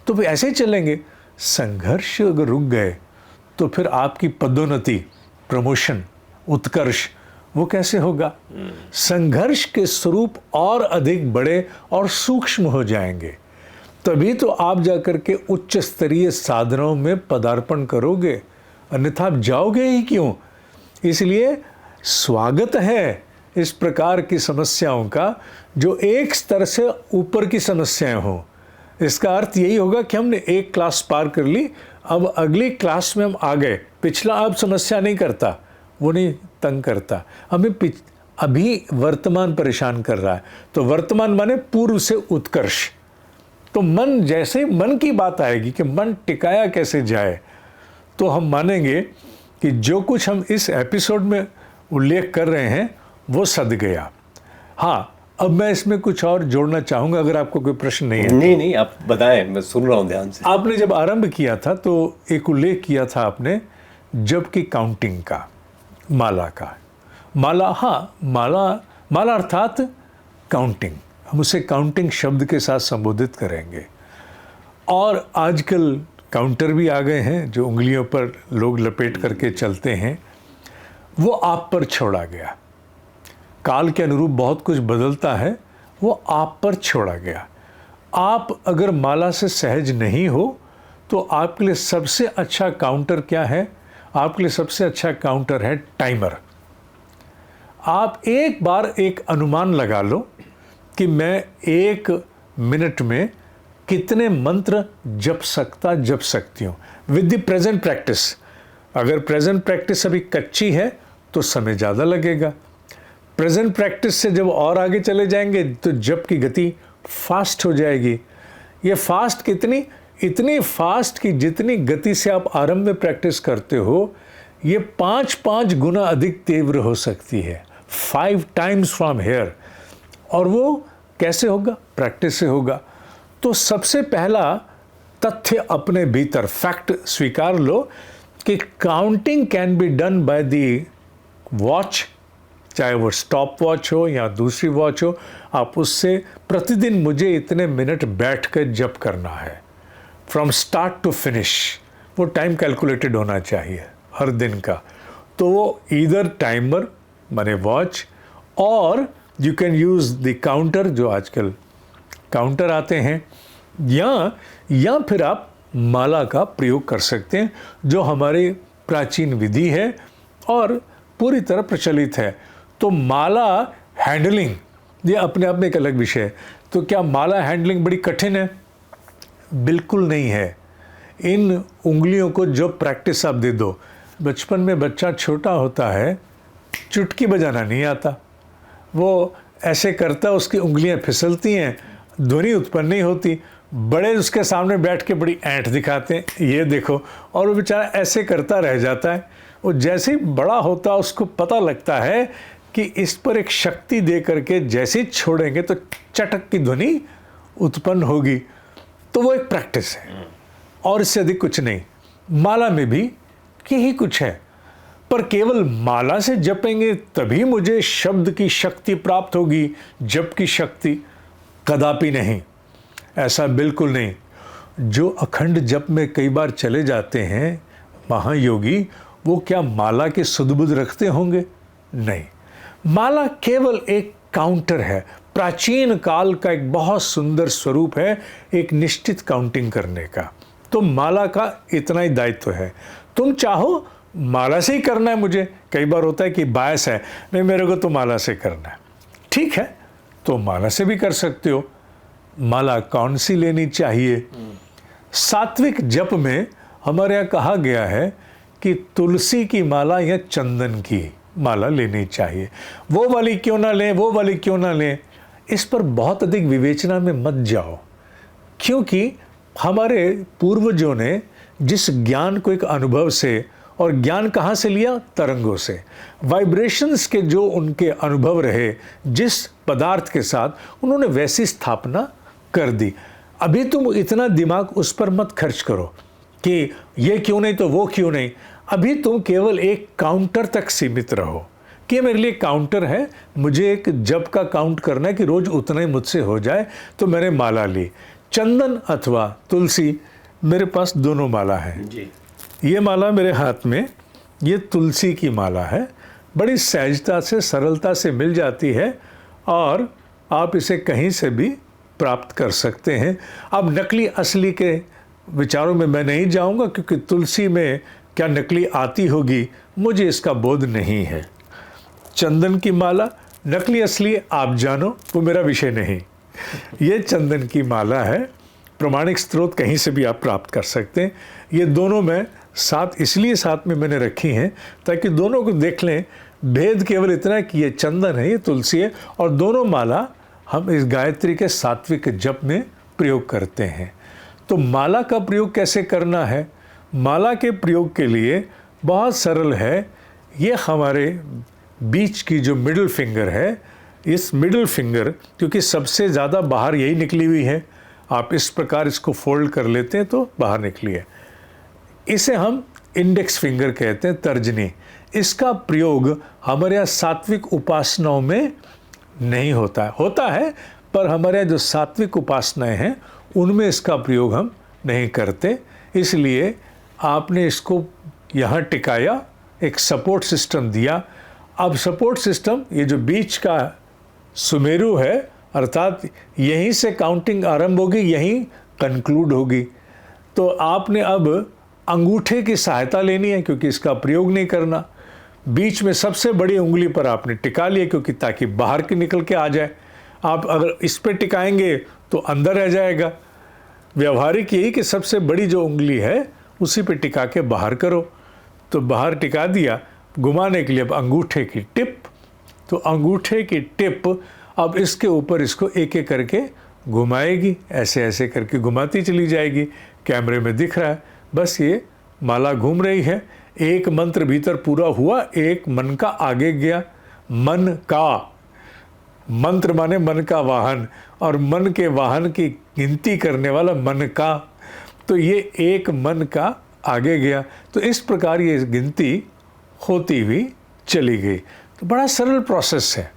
तो फिर ऐसे ही चलेंगे। संघर्ष अगर रुक गए तो फिर आपकी पदोन्नति, प्रमोशन, उत्कर्ष वो कैसे होगा? संघर्ष के स्वरूप और अधिक बड़े और सूक्ष्म हो जाएंगे, तभी तो आप जाकर के उच्च स्तरीय साधनों में पदार्पण करोगे, अन्यथा आप जाओगे ही क्यों? इसलिए स्वागत है इस प्रकार की समस्याओं का जो एक स्तर से ऊपर की समस्याएं हो। इसका अर्थ यही होगा कि हमने एक क्लास पार कर ली, अब अगली क्लास में हम आ गए। पिछला अब समस्या नहीं करता, वो नहीं तंग करता, हमें अभी वर्तमान परेशान कर रहा है। तो वर्तमान माने पूर्व से उत्कर्ष। तो मन, जैसे मन की बात आएगी कि मन टिकाया कैसे जाए, तो हम मानेंगे कि जो कुछ हम इस एपिसोड में उल्लेख कर रहे हैं वो सद गया। हाँ, अब मैं इसमें कुछ और जोड़ना चाहूँगा, अगर आपको कोई प्रश्न नहीं है। नहीं, आप बताएं, मैं सुन रहा हूँ ध्यान से। आपने जब आरंभ किया था तो एक उल्लेख किया था आपने जप की काउंटिंग का, माला का। माला, हाँ, माला अर्थात काउंटिंग, हम उसे काउंटिंग शब्द के साथ संबोधित करेंगे। और आजकल काउंटर भी आ गए हैं जो उंगलियों पर लोग लपेट करके चलते हैं, वो आप पर छोड़ा गया। काल के अनुरूप बहुत कुछ बदलता है, वो आप पर छोड़ा गया। आप अगर माला से सहज नहीं हो तो आपके लिए सबसे अच्छा काउंटर क्या है? आपके लिए सबसे अच्छा काउंटर है टाइमर। आप एक बार एक अनुमान लगा लो कि मैं 1 मिनट में कितने मंत्र जप सकती हूँ विद द प्रेजेंट प्रैक्टिस। अगर प्रेजेंट प्रैक्टिस अभी कच्ची है तो समय ज़्यादा लगेगा। प्रेजेंट प्रैक्टिस से जब और आगे चले जाएंगे तो जप की गति फास्ट हो जाएगी। ये फास्ट कितनी? इतनी फास्ट कि जितनी गति से आप आरंभ में प्रैक्टिस करते हो, ये 5 गुना अधिक तीव्र हो सकती है, 5 times फ्रॉम हेयर। और वो कैसे होगा? प्रैक्टिस से होगा। तो सबसे पहला तथ्य अपने भीतर, फैक्ट स्वीकार लो कि counting can be done by the watch, चाहे वो स्टॉप वॉच हो या दूसरी वॉच हो। आप उससे प्रतिदिन मुझे इतने मिनट बैठकर जप करना है, फ्रॉम स्टार्ट टू फिनिश, वो टाइम कैलकुलेटेड होना चाहिए हर दिन का। तो वो ईदर टाइमर माने वॉच, और you can use the counter, जो आजकल काउंटर आते हैं, या फिर आप माला का प्रयोग कर सकते हैं, जो हमारी प्राचीन विधि है और पूरी तरह प्रचलित है। तो माला हैंडलिंग ये अपने आप में एक अलग विषय है। तो क्या माला हैंडलिंग बड़ी कठिन है? बिल्कुल नहीं है। इन उंगलियों को जो प्रैक्टिस आप दे दो, बचपन में बच्चा छोटा होता है, चुटकी बजाना नहीं आता, वो ऐसे करता, उसकी उंगलियां फिसलती हैं, ध्वनि उत्पन्न नहीं होती। बड़े उसके सामने बैठ के बड़ी ऐंठ दिखाते हैं, ये देखो, और वो बेचारा ऐसे करता रह जाता है। वो जैसे ही बड़ा होता उसको पता लगता है कि इस पर एक शक्ति दे करके जैसे ही छोड़ेंगे तो चटक की ध्वनि उत्पन्न होगी। तो वो एक प्रैक्टिस है और इससे अधिक कुछ नहीं। माला में भी यही कुछ है, पर केवल माला से जपेंगे तभी मुझे शब्द की शक्ति प्राप्त होगी, जप की शक्ति कदापि नहीं, ऐसा बिल्कुल नहीं। जो अखंड जप में कई बार चले जाते हैं महायोगी, वो क्या माला के सुध-बुध रखते होंगे? नहीं, माला केवल एक काउंटर है, प्राचीन काल का एक बहुत सुंदर स्वरूप है एक निश्चित काउंटिंग करने का। तो माला का इतना ही दायित्व है। तुम चाहो माला से ही करना है, मुझे कई बार होता है कि बायस है, नहीं मेरे को तो माला से करना है, ठीक है, तो माला से भी कर सकते हो। माला कौन सी लेनी चाहिए? सात्विक जप में हमारे यहाँ कहा गया है कि तुलसी की माला या चंदन की माला लेनी चाहिए। वो वाली क्यों ना लें, वो वाली क्यों ना लें, इस पर बहुत अधिक विवेचना में मत जाओ, क्योंकि हमारे पूर्वजों ने जिस ज्ञान को एक अनुभव से, और ज्ञान कहाँ से लिया? तरंगों से, वाइब्रेशंस के जो उनके अनुभव रहे जिस पदार्थ के साथ, उन्होंने वैसी स्थापना कर दी। अभी तुम इतना दिमाग उस पर मत खर्च करो कि ये क्यों नहीं तो वो क्यों नहीं। अभी तुम केवल एक काउंटर तक सीमित रहो कि मेरे लिए काउंटर है, मुझे एक जप का काउंट करना है कि रोज उतना ही मुझसे हो जाए, तो मैंने माला ली। चंदन अथवा तुलसी, मेरे पास दोनों माला है जी। ये माला मेरे हाथ में, ये तुलसी की माला है, बड़ी सहजता से, सरलता से मिल जाती है और आप इसे कहीं से भी प्राप्त कर सकते हैं। अब नकली असली के विचारों में मैं नहीं जाऊंगा, क्योंकि तुलसी में क्या नकली आती होगी, मुझे इसका बोध नहीं है। चंदन की माला नकली असली आप जानो, वो मेरा विषय नहीं। ये चंदन की माला है, प्रमाणिक स्रोत कहीं से भी आप प्राप्त कर सकते हैं। ये दोनों मैं साथ इसलिए साथ में मैंने रखी हैं ताकि दोनों को देख लें। भेद केवल इतना कि ये चंदन है, ये तुलसी है, और दोनों माला हम इस गायत्री के सात्विक जप में प्रयोग करते हैं। तो माला का प्रयोग कैसे करना है? माला के प्रयोग के लिए बहुत सरल है। ये हमारे बीच की जो मिडिल फिंगर है, इस मिडिल फिंगर, क्योंकि सबसे ज़्यादा बाहर यही निकली हुई है, आप इस प्रकार इसको फोल्ड कर लेते हैं तो बाहर निकली है। इसे हम इंडेक्स फिंगर कहते हैं, तर्जनी। इसका प्रयोग हमारे यहाँ सात्विक उपासनाओं में नहीं होता है, पर हमारे यहाँ जो सात्विक उपासनाएं हैं उनमें इसका प्रयोग हम नहीं करते। इसलिए आपने इसको यहाँ टिकाया, एक सपोर्ट सिस्टम दिया। अब सपोर्ट सिस्टम, ये जो बीच का सुमेरु है, अर्थात यहीं से काउंटिंग आरंभ होगी, यहीं कंक्लूड होगी। तो आपने अब अंगूठे की सहायता लेनी है, क्योंकि इसका प्रयोग नहीं करना। बीच में सबसे बड़ी उंगली पर आपने टिका लिया, क्योंकि ताकि बाहर के निकल के आ जाए। आप अगर इस पे टिकाएंगे तो अंदर रह जाएगा। व्यवहारिक यही कि सबसे बड़ी जो उंगली है उसी पे टिका के बाहर करो। तो बाहर टिका दिया, घुमाने के लिए अब अंगूठे की टिप तो अंगूठे की टिप अब इसके ऊपर इसको एक एक करके घुमाएगी, ऐसे ऐसे करके घुमाती चली जाएगी। कैमरे में दिख रहा है, बस ये माला घूम रही है। एक मंत्र भीतर पूरा हुआ, एक मन का आगे गया। मन का, मंत्र माने मन का वाहन, और मन के वाहन की गिनती करने वाला मन का, तो ये एक मन का आगे गया। तो इस प्रकार ये गिनती होती हुई चली गई। तो बड़ा सरल प्रोसेस है,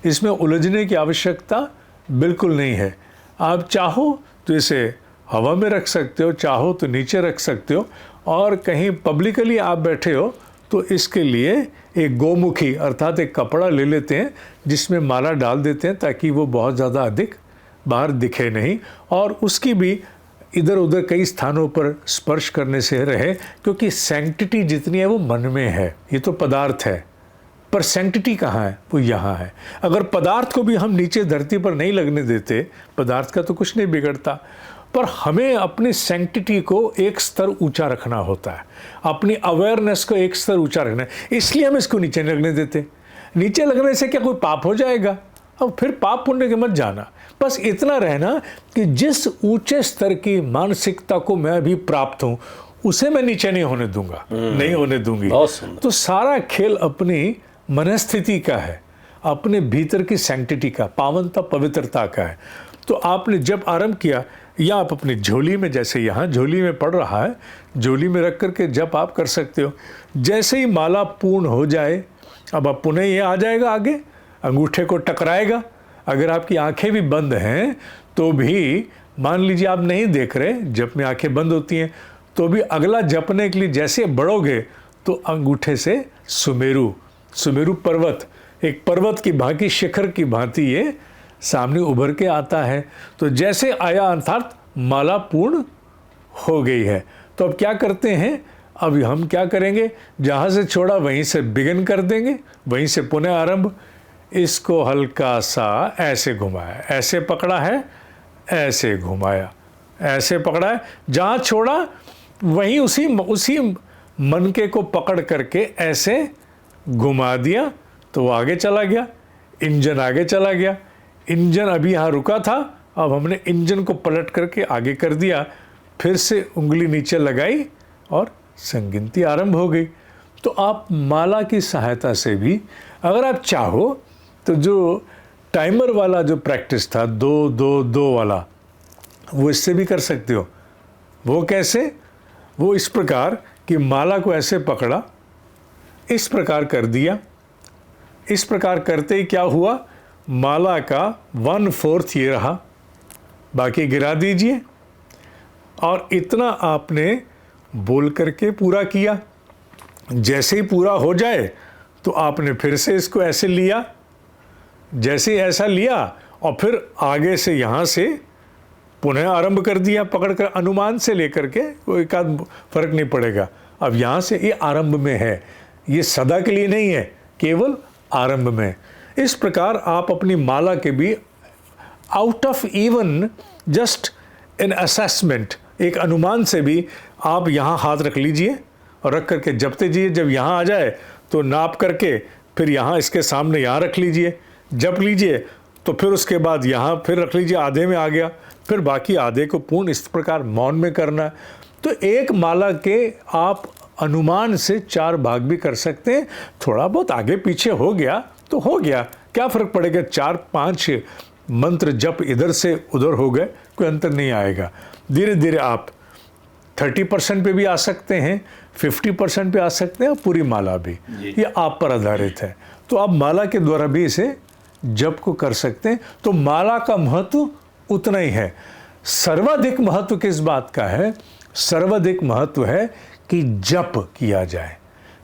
इसमें उलझने की आवश्यकता बिल्कुल नहीं है। आप चाहो तो इसे हवा में रख सकते हो, चाहो तो नीचे रख सकते हो, और कहीं पब्लिकली आप बैठे हो तो इसके लिए एक गोमुखी अर्थात एक कपड़ा ले लेते हैं जिसमें माला डाल देते हैं ताकि वो बहुत ज़्यादा अधिक बाहर दिखे नहीं, और उसकी भी इधर उधर कई स्थानों पर स्पर्श करने से रहे, क्योंकि सैंक्टिटी जितनी है वो मन में है। ये तो पदार्थ है, पर सैंक्टिटी कहाँ है? वो यहाँ है। अगर पदार्थ को भी हम नीचे धरती पर नहीं लगने देते, पदार्थ का तो कुछ नहीं बिगड़ता, पर हमें अपनी सैंक्टिटी को एक स्तर ऊंचा रखना होता है, अपनी अवेयरनेस को एक स्तर ऊंचा रखना है, इसलिए हम इसको नीचे लगने देते। नीचे लगने से क्या कोई पाप हो जाएगा? अब फिर पाप पुण्य के मत जाना, बस इतना रहना कि जिस ऊंचे स्तर की मानसिकता को मैं अभी प्राप्त हूं उसे मैं नीचे नहीं होने दूंगा, नहीं होने दूंगी। तो सारा खेल अपनी मनस्थिति का है, अपने भीतर की सैंक्टिटी का, पावनता पवित्रता का है। तो आपने जब आरंभ किया, या आप अपनी झोली में, जैसे यहाँ झोली में पड़ रहा है, झोली में रख करके जब आप कर सकते हो। जैसे ही माला पूर्ण हो जाए, अब आप पुनः ये आ जाएगा आगे, अंगूठे को टकराएगा। अगर आपकी आंखें भी बंद हैं तो भी, मान लीजिए आप नहीं देख रहे, जप में आंखें बंद होती हैं, तो भी अगला जपने के लिए जैसे बढ़ोगे तो अंगूठे से सुमेरु पर्वत, एक पर्वत की भांति, शिखर की भांति ये सामने उभर के आता है। तो जैसे आया अर्थात माला पूर्ण हो गई है। तो अब क्या करते हैं? अब हम क्या करेंगे? जहाँ से छोड़ा वहीं से बिगिन कर देंगे, वहीं से पुनः आरंभ। इसको हल्का सा ऐसे घुमाया, ऐसे पकड़ा है, ऐसे घुमाया, ऐसे पकड़ा है, जहाँ छोड़ा वहीं उसी मनके को पकड़ करके ऐसे घुमा दिया, तो वो आगे चला गया, इंजन आगे चला गया। इंजन अभी यहाँ रुका था, अब हमने इंजन को पलट करके आगे कर दिया, फिर से उंगली नीचे लगाई और संगिनती आरंभ हो गई। तो आप माला की सहायता से भी, अगर आप चाहो तो जो टाइमर वाला जो प्रैक्टिस था 2-2-2 वाला, वो इससे भी कर सकते हो। वो कैसे? वो इस प्रकार कि माला को ऐसे पकड़ा, इस प्रकार कर दिया। इस प्रकार करते ही क्या हुआ? माला का 1/4 ये रहा, बाकी गिरा दीजिए, और इतना आपने बोल करके पूरा किया। जैसे ही पूरा हो जाए तो आपने फिर से इसको ऐसे लिया, जैसे ही ऐसा लिया, और फिर आगे से यहाँ से पुनः आरंभ कर दिया, पकड़कर अनुमान से लेकर के, कोई एकाध फर्क नहीं पड़ेगा। अब यहाँ से ये आरंभ में है, ये सदा के लिए नहीं है, केवल आरंभ में। इस प्रकार आप अपनी माला के भी out of even just an assessment, एक अनुमान से भी आप यहाँ हाथ रख लीजिए और रख करके जपते जाइए। जब यहाँ आ जाए तो नाप करके फिर यहाँ इसके सामने यहाँ रख लीजिए, जप लीजिए, तो फिर उसके बाद यहाँ फिर रख लीजिए, आधे में आ गया, फिर बाकी आधे को पूर्ण इस प्रकार मौन में करना है। तो एक माला के आप अनुमान से 4 भाग भी कर सकते हैं। थोड़ा बहुत आगे पीछे हो गया तो हो गया, क्या फ़र्क पड़ेगा? 4-5 मंत्र जप इधर से उधर हो गए, कोई अंतर नहीं आएगा। धीरे धीरे आप 30% पे भी आ सकते हैं, 50% पे आ सकते हैं, पूरी माला भी, ये आप पर आधारित है। तो आप माला के द्वारा भी इसे जप को कर सकते हैं। तो माला का महत्व उतना ही है। सर्वाधिक महत्व किस बात का है? सर्वाधिक महत्व है कि जप किया जाए,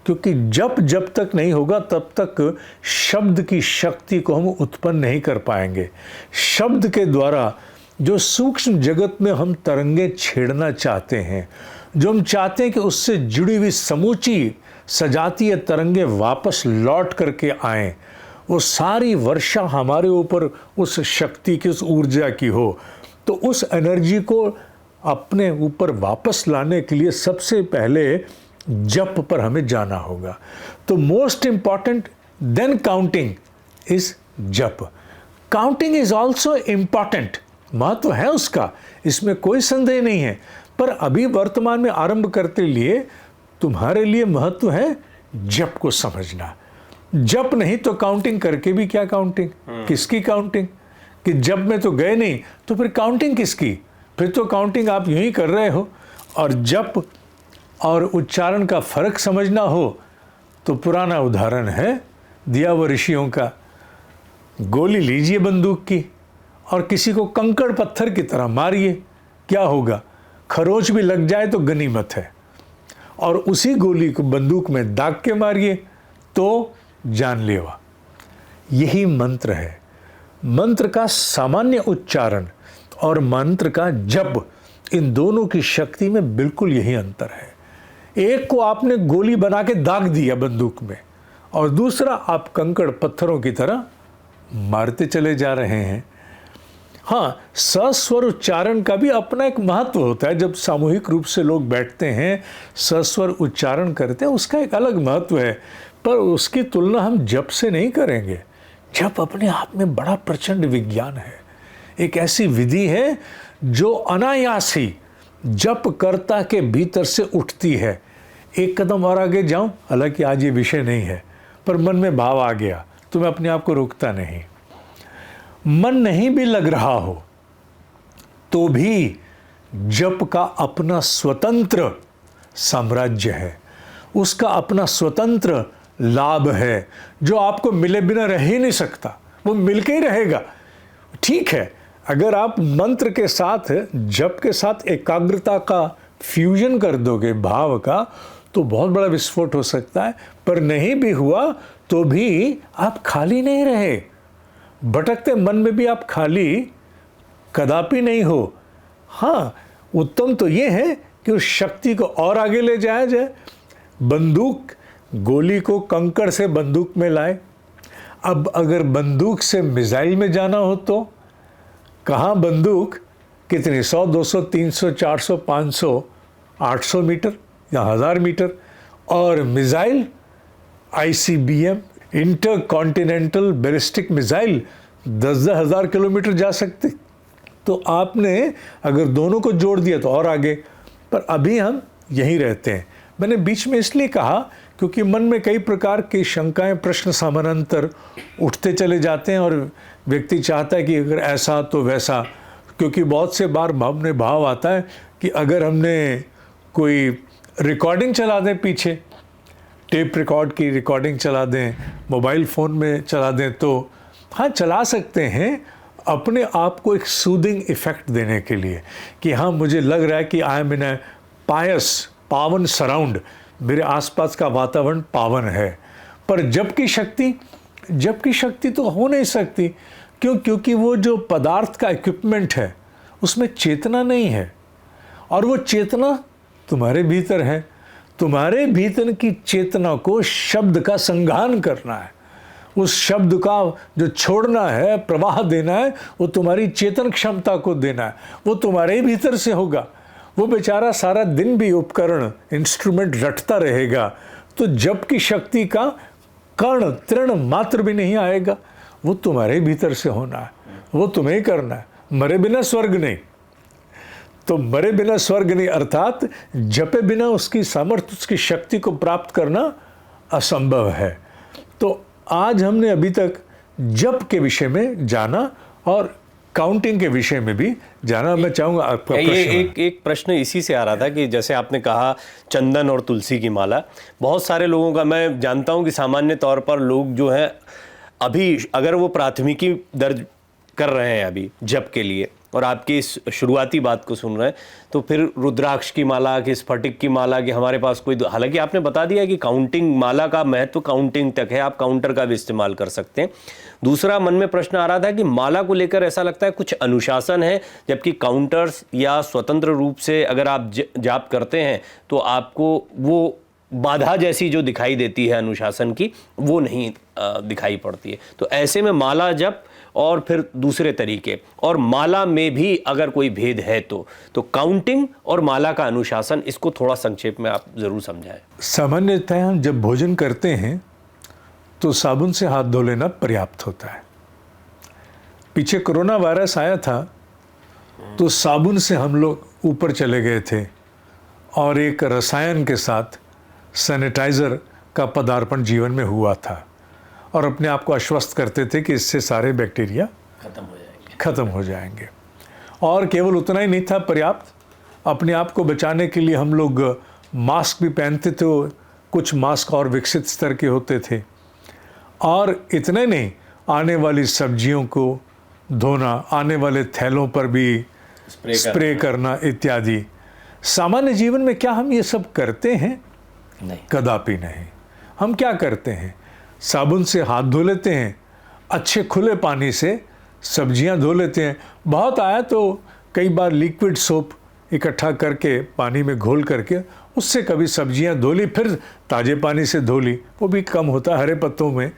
क्योंकि जब तक नहीं होगा तब तक शब्द की शक्ति को हम उत्पन्न नहीं कर पाएंगे। शब्द के द्वारा जो सूक्ष्म जगत में हम तरंगे छेड़ना चाहते हैं, जो हम चाहते हैं कि उससे जुड़ी हुई समूची सजातीय तरंगे वापस लौट करके आएं, वो सारी वर्षा हमारे ऊपर उस शक्ति की, उस ऊर्जा की हो, तो उस एनर्जी को अपने ऊपर वापस लाने के लिए सबसे पहले जप पर हमें जाना होगा। तो most important than counting is जप। काउंटिंग इज ऑल्सो इम्पॉर्टेंट, महत्व है उसका, इसमें कोई संदेह नहीं है। पर अभी वर्तमान में आरंभ करते लिए तुम्हारे लिए महत्व है जप को समझना। जप नहीं तो काउंटिंग करके भी क्या काउंटिंग, किसकी काउंटिंग? कि जप में तो गए नहीं तो फिर काउंटिंग किसकी? फिर तो काउंटिंग आप यूं ही कर रहे हो। और जप और उच्चारण का फर्क समझना हो तो पुराना उदाहरण है दिया वो ऋषियों का। गोली लीजिए बंदूक की और किसी को कंकड़ पत्थर की तरह मारिए, क्या होगा? खरोच भी लग जाए तो गनीमत है। और उसी गोली को बंदूक में दाग के मारिए तो जानलेवा। यही मंत्र है। मंत्र का सामान्य उच्चारण और मंत्र का जप, इन दोनों की शक्ति में बिल्कुल यही अंतर है। एक को आपने गोली बना के दाग दिया बंदूक में और दूसरा आप कंकड़ पत्थरों की तरह मारते चले जा रहे हैं। हाँ, सस्वर उच्चारण का भी अपना एक महत्व होता है। जब सामूहिक रूप से लोग बैठते हैं, सस्वर उच्चारण करते हैं, उसका एक अलग महत्व है। पर उसकी तुलना हम जप से नहीं करेंगे। जप अपने आप में बड़ा प्रचंड विज्ञान है। एक ऐसी विधि है जो अनायास ही जप कर्ता के भीतर से उठती है। एक कदम और आगे जाऊं, हालांकि आज ये विषय नहीं है, पर मन में भाव आ गया तो मैं अपने आप को रोकता नहीं। मन नहीं भी लग रहा हो तो भी जप का अपना स्वतंत्र साम्राज्य है, उसका अपना स्वतंत्र लाभ है जो आपको मिले बिना रह ही नहीं सकता। वो मिलके ही रहेगा। ठीक है, अगर आप मंत्र के साथ, जप के साथ एकाग्रता का फ्यूजन कर दोगे भाव का, तो बहुत बड़ा विस्फोट हो सकता है। पर नहीं भी हुआ तो भी आप खाली नहीं रहे। भटकते मन में भी आप खाली कदापि नहीं हो। हाँ, उत्तम तो ये है कि उस शक्ति को और आगे ले जाया जाए। बंदूक, गोली को कंकड़ से बंदूक में लाए। अब अगर बंदूक से मिसाइल में जाना हो तो कहाँ बंदूक कितनी, 100, 200, 300, 400, 500, 800 मीटर या 1000 मीटर, और missile ICBM, inter continental ballistic missile 10,000 हज़ार किलोमीटर जा सकते। तो आपने अगर दोनों को जोड़ दिया तो और आगे। पर अभी हम यहीं रहते हैं। मैंने बीच में इसलिए कहा क्योंकि मन में कई प्रकार की शंकाएं, प्रश्न समानांतर उठते चले जाते हैं और व्यक्ति चाहता है कि अगर ऐसा तो वैसा। क्योंकि बहुत से बार मन में भाव आता है कि अगर हमने कोई रिकॉर्डिंग चला दें, पीछे टेप रिकॉर्ड की रिकॉर्डिंग चला दें, मोबाइल फ़ोन में चला दें, तो हाँ चला सकते हैं अपने आप को एक सूदिंग इफ़ेक्ट देने के लिए कि हाँ मुझे लग रहा है कि आई एम इन ए पायस, पावन सराउंड, मेरे आसपास का वातावरण पावन है। पर जप की शक्ति तो हो नहीं सकती। क्यों? क्योंकि वो जो पदार्थ का इक्विपमेंट है उसमें चेतना नहीं है, और वो चेतना तुम्हारे भीतर है। तुम्हारे भीतर की चेतना को शब्द का संघान करना है, उस शब्द का जो छोड़ना है, प्रवाह देना है, वो तुम्हारी चेतन क्षमता को देना है। वो तुम्हारे ही भीतर से होगा। वो बेचारा सारा दिन भी उपकरण, इंस्ट्रूमेंट रटता रहेगा तो जप की शक्ति का कण तृण मात्र भी नहीं आएगा। वो तुम्हारे भीतर से होना है, वो तुम्हें ही करना है। मरे बिना स्वर्ग नहीं। तो मरे बिना स्वर्ग नहीं, अर्थात जपे बिना उसकी सामर्थ्य, उसकी शक्ति को प्राप्त करना असंभव है। तो आज हमने अभी तक जप के विषय में जाना और काउंटिंग के विषय में भी जाना। मैं चाहूँगा आपका प्रश्न। एक प्रश्न इसी से आ रहा था कि जैसे आपने कहा चंदन और तुलसी की माला, बहुत सारे लोगों का, मैं जानता हूँ कि सामान्य तौर पर लोग जो हैं अभी अगर वो प्राथमिकी दर्ज कर रहे हैं अभी जप के लिए और आपकी इस शुरुआती बात को सुन रहे हैं, तो फिर रुद्राक्ष की माला, कि स्फटिक की माला, कि हमारे पास कोई, हालांकि आपने बता दिया कि काउंटिंग, माला का महत्व काउंटिंग तक है, आप काउंटर का भी इस्तेमाल कर सकते हैं। दूसरा मन में प्रश्न आ रहा था कि माला को लेकर ऐसा लगता है कुछ अनुशासन है, जबकि काउंटर्स या स्वतंत्र रूप से अगर आप जाप करते हैं तो आपको वो बाधा जैसी जो दिखाई देती है अनुशासन की, वो नहीं दिखाई पड़ती है। तो ऐसे में माला जप और फिर दूसरे तरीके, और माला में भी अगर कोई भेद है तो काउंटिंग और माला का अनुशासन, इसको थोड़ा संक्षेप में आप जरूर समझाएं। सामान्यतः हम जब भोजन करते हैं तो साबुन से हाथ धो लेना पर्याप्त होता है। पीछे कोरोना वायरस आया था तो साबुन से हम लोग ऊपर चले गए थे और एक रसायन के साथ सैनिटाइज़र का पदार्पण जीवन में हुआ था और अपने आप को आश्वस्त करते थे कि इससे सारे बैक्टीरिया खत्म हो जाएंगे। और केवल उतना ही नहीं था पर्याप्त, अपने आप को बचाने के लिए हम लोग मास्क भी पहनते थे, कुछ मास्क और विकसित स्तर के होते थे। और इतने नहीं, आने वाली सब्जियों को धोना, आने वाले थैलों पर भी स्प्रे करना इत्यादि। सामान्य जीवन में क्या हम ये सब करते हैं? नहीं, कदापि नहीं। हम क्या करते हैं? साबुन से हाथ धो लेते हैं, अच्छे खुले पानी से सब्जियां धो लेते हैं। बहुत आया तो कई बार लिक्विड सोप इकट्ठा करके पानी में घोल करके उससे कभी सब्जियां धो ली, फिर ताजे पानी से धो ली, वो भी कम होता हरे पत्तों में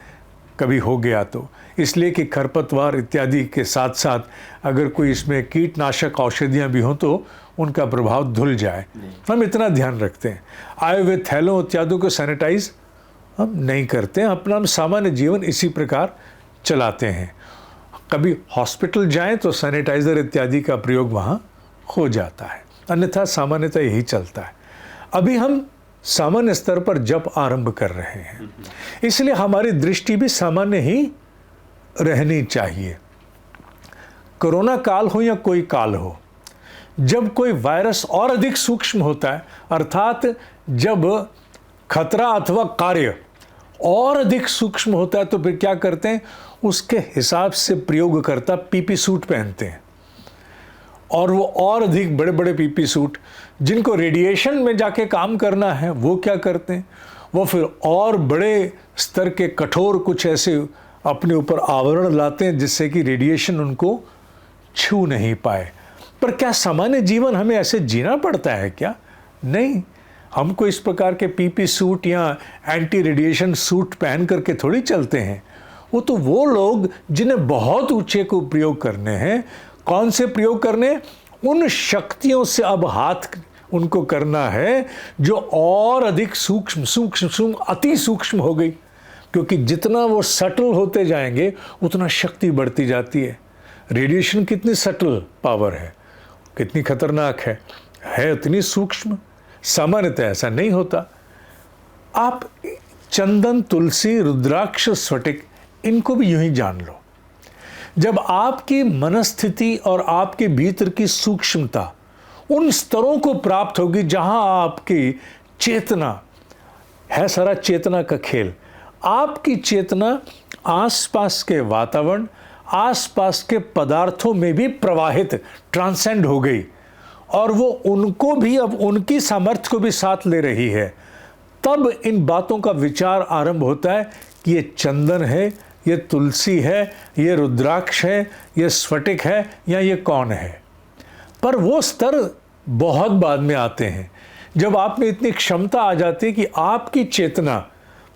कभी हो गया तो। इसलिए कि खरपतवार इत्यादि के साथ साथ अगर कोई इसमें कीटनाशक औषधियाँ भी हों तो उनका प्रभाव धुल जाए, हम इतना ध्यान रखते हैं। आए हुए थैलों इत्यादि को सैनिटाइज हम नहीं करते हैं, अपना हम सामान्य जीवन इसी प्रकार चलाते हैं। कभी हॉस्पिटल जाएं तो सैनिटाइज़र इत्यादि का प्रयोग वहाँ हो जाता है, अन्यथा सामान्यतः यही चलता है। अभी हम सामान्य स्तर पर जप आरंभ कर रहे हैं, इसलिए हमारी दृष्टि भी सामान्य ही रहनी चाहिए। कोरोना काल हो या कोई काल हो, जब कोई वायरस और अधिक सूक्ष्म होता है, अर्थात जब खतरा अथवा कार्य और अधिक सूक्ष्म होता है, तो फिर क्या करते हैं? उसके हिसाब से प्रयोगकर्ता पीपी सूट पहनते हैं। और वो और अधिक बड़े बड़े पीपी सूट, जिनको रेडिएशन में जाके काम करना है, वो क्या करते हैं? वो फिर और बड़े स्तर के कठोर कुछ ऐसे अपने ऊपर आवरण लाते हैं जिससे कि रेडिएशन उनको छू नहीं पाए। पर क्या सामान्य जीवन हमें ऐसे जीना पड़ता है क्या? नहीं, हमको इस प्रकार के पीपी सूट या एंटी रेडिएशन सूट पहन करके थोड़ी चलते हैं। वो वो लोग जिन्हें बहुत ऊंचे को प्रयोग करने हैं। कौन से प्रयोग करने? उन शक्तियों से अब हाथ उनको करना है जो और अधिक सूक्ष्म अति सूक्ष्म हो गई, क्योंकि जितना वो सटल होते जाएंगे उतना शक्ति बढ़ती जाती है। रेडिएशन कितनी सटल पावर है, कितनी खतरनाक है उतनी सूक्ष्म। सामान्यतः ऐसा नहीं होता। आप चंदन, तुलसी, रुद्राक्ष, स्फटिक, इनको भी यूं ही जान लो। जब आपकी मनस्थिति और आपके भीतर की सूक्ष्मता उन स्तरों को प्राप्त होगी जहां आपकी चेतना है, सारा चेतना का खेल, आपकी चेतना आसपास के वातावरण, आसपास के पदार्थों में भी प्रवाहित, ट्रांसेंड हो गई और वो उनको भी अब उनकी सामर्थ्य को भी साथ ले रही है। तब इन बातों का विचार आरंभ होता है कि ये चंदन है, ये तुलसी है, ये रुद्राक्ष है, ये स्फटिक है, या ये कौन है। पर वो स्तर बहुत बाद में आते हैं, जब आप में इतनी क्षमता आ जाती है कि आपकी चेतना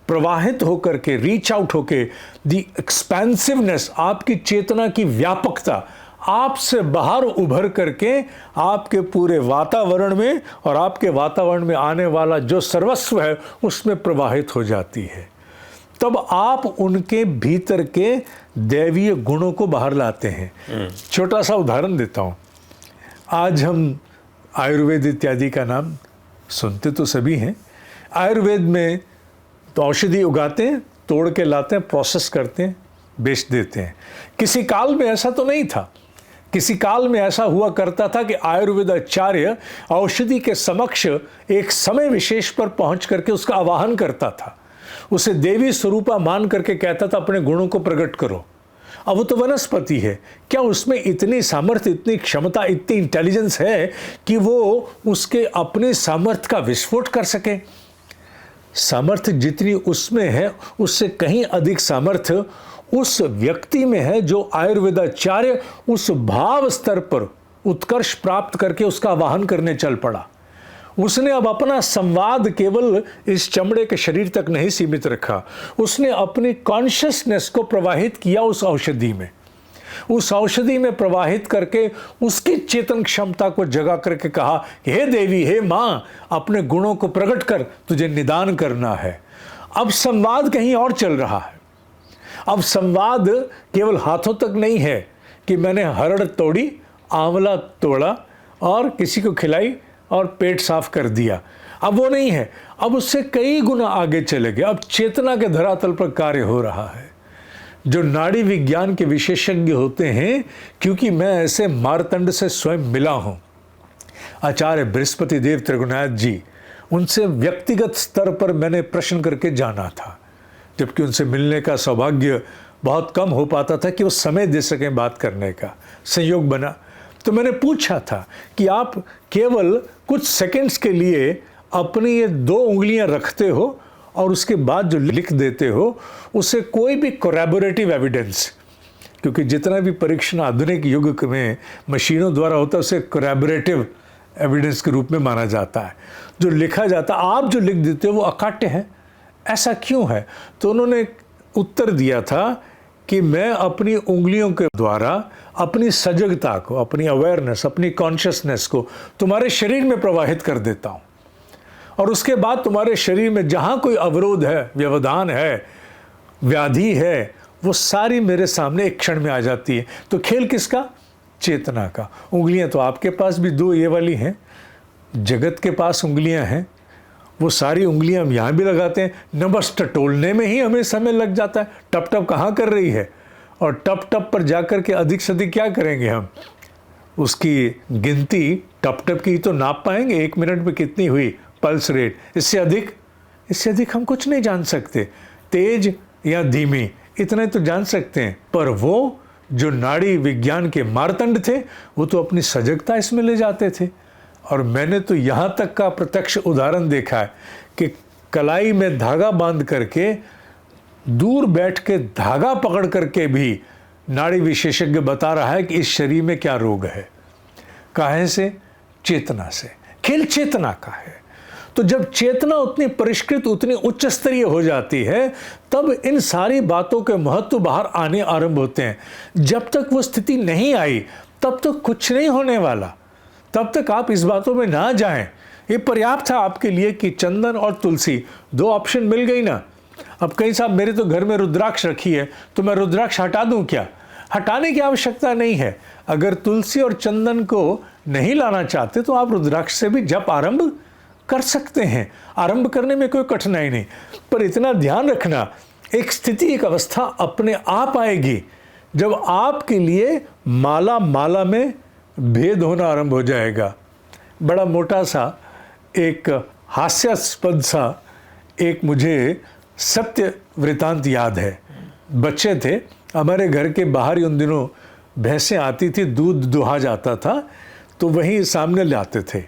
प्रवाहित होकर के, रीच आउट होके, दी एक्सपेंसिवनेस, आपकी चेतना की व्यापकता आपसे बाहर उभर करके आपके पूरे वातावरण में और आपके वातावरण में आने वाला जो सर्वस्व है उसमें प्रवाहित हो जाती है। तब आप उनके भीतर के दैवीय गुणों को बाहर लाते हैं। छोटा सा उदाहरण देता हूँ। आज हम आयुर्वेद इत्यादि का नाम सुनते तो सभी हैं। आयुर्वेद में तो औषधि उगाते हैं, तोड़ के लाते हैं, प्रोसेस करते हैं, बेच देते हैं। किसी काल में ऐसा तो नहीं था। किसी काल में ऐसा हुआ करता था कि आयुर्वेदाचार्य औषधि के समक्ष एक समय विशेष पर पहुंच करके उसका आवाहन करता था, उसे देवी स्वरूपा मान करके कहता था अपने गुणों को प्रकट करो। अब वो तो वनस्पति है, क्या उसमें इतनी सामर्थ्य, इतनी क्षमता, इतनी इंटेलिजेंस है कि वो उसके अपने सामर्थ्य का विस्फोट कर सके? सामर्थ्य जितनी उसमें है उससे कहीं अधिक सामर्थ्य उस व्यक्ति में है जो आयुर्वेदाचार्य उस भाव स्तर पर उत्कर्ष प्राप्त करके उसका आवाहन करने चल पड़ा। उसने अब अपना संवाद केवल इस चमड़े के शरीर तक नहीं सीमित रखा, उसने अपनी कॉन्शियसनेस को प्रवाहित किया उस औषधि में। उस औषधि में प्रवाहित करके उसकी चेतन क्षमता को जगा करके कहा कि हे देवी, हे माँ, अपने गुणों को प्रकट कर, तुझे निदान करना है। अब संवाद कहीं और चल रहा है। अब संवाद केवल हाथों तक नहीं है कि मैंने हरड़ तोड़ी, आंवला तोड़ा और किसी को खिलाई और पेट साफ कर दिया। अब वो नहीं है, अब उससे कई गुना आगे चले गए। अब चेतना के धरातल पर कार्य हो रहा है। जो नाड़ी विज्ञान के विशेषज्ञ होते हैं, क्योंकि मैं ऐसे मारतंड से स्वयं मिला हूं, आचार्य बृहस्पति देव त्रिगुणायत जी, उनसे व्यक्तिगत स्तर पर मैंने प्रश्न करके जाना था, जबकि उनसे मिलने का सौभाग्य बहुत कम हो पाता था कि वो समय दे सकें बात करने का। संयोग बना तो मैंने पूछा था कि आप केवल कुछ सेकंड्स के लिए अपनी ये 2 उंगलियां रखते हो और उसके बाद जो लिख देते हो उसे कोई भी कोलैबोरेटिव एविडेंस, क्योंकि जितना भी परीक्षण आधुनिक युग में मशीनों द्वारा होता है उसे कोलैबोरेटिव एविडेंस के रूप में माना जाता है। जो लिखा जाता, आप जो लिख देते हो वो अकाट्य है, ऐसा क्यों है? तो उन्होंने उत्तर दिया था कि मैं अपनी उंगलियों के द्वारा अपनी सजगता को, अपनी अवेयरनेस, अपनी कॉन्शियसनेस को तुम्हारे शरीर में प्रवाहित कर देता हूँ, और उसके बाद तुम्हारे शरीर में जहाँ कोई अवरोध है, व्यवधान है, व्याधि है, वो सारी मेरे सामने एक क्षण में आ जाती है। तो खेल किसका? चेतना का। उंगलियां तो आपके पास भी 2 ये वाली हैं, जगत के पास उंगलियां हैं, वो सारी उंगलियां हम यहाँ भी लगाते हैं। नमस टटोलने में ही हमें समय लग जाता है। टप टप कहाँ कर रही है, और टप टप पर जाकर के अधिक से अधिक क्या करेंगे हम? उसकी गिनती टप टप की तो नाप पाएंगे, 1 मिनट में कितनी हुई पल्स रेट। इससे अधिक हम कुछ नहीं जान सकते, तेज या धीमी, इतना तो जान सकते हैं। पर वो जो नाड़ी विज्ञान के मारतंड थे, वो तो अपनी सजगता इसमें ले जाते थे। और मैंने तो यहाँ तक का प्रत्यक्ष उदाहरण देखा है कि कलाई में धागा बांध करके, दूर बैठ के धागा पकड़ करके भी नाड़ी विशेषज्ञ बता रहा है कि इस शरीर में क्या रोग है। काहे से? चेतना से। खेल चेतना का है। तो जब चेतना उतनी परिष्कृत, उतनी उच्च स्तरीय हो जाती है, तब इन सारी बातों के महत्व बाहर आने आरंभ होते हैं। जब तक वो स्थिति नहीं आई, तब तक कुछ नहीं होने वाला। तब तक आप इस बातों में ना जाएं। ये पर्याप्त था आपके लिए कि चंदन और तुलसी, 2 ऑप्शन मिल गई ना। अब कहीं साहब मेरे तो घर में रुद्राक्ष रखी है, तो मैं रुद्राक्ष हटा दूं क्या? हटाने की आवश्यकता नहीं है। अगर तुलसी और चंदन को नहीं लाना चाहते तो आप रुद्राक्ष से भी जप आरंभ कर सकते हैं। आरंभ करने में कोई कठिनाई नहीं। पर इतना ध्यान रखना, एक स्थिति, एक अवस्था अपने आप आएगी जब आपके लिए माला माला में भेद होना आरंभ हो जाएगा। बड़ा मोटा सा एक हास्यास्पद सा एक मुझे सत्य वृतांत याद है। बच्चे थे, हमारे घर के बाहर ही उन दिनों भैंसें आती थी, दूध दुहा जाता था, तो वहीं सामने लाते थे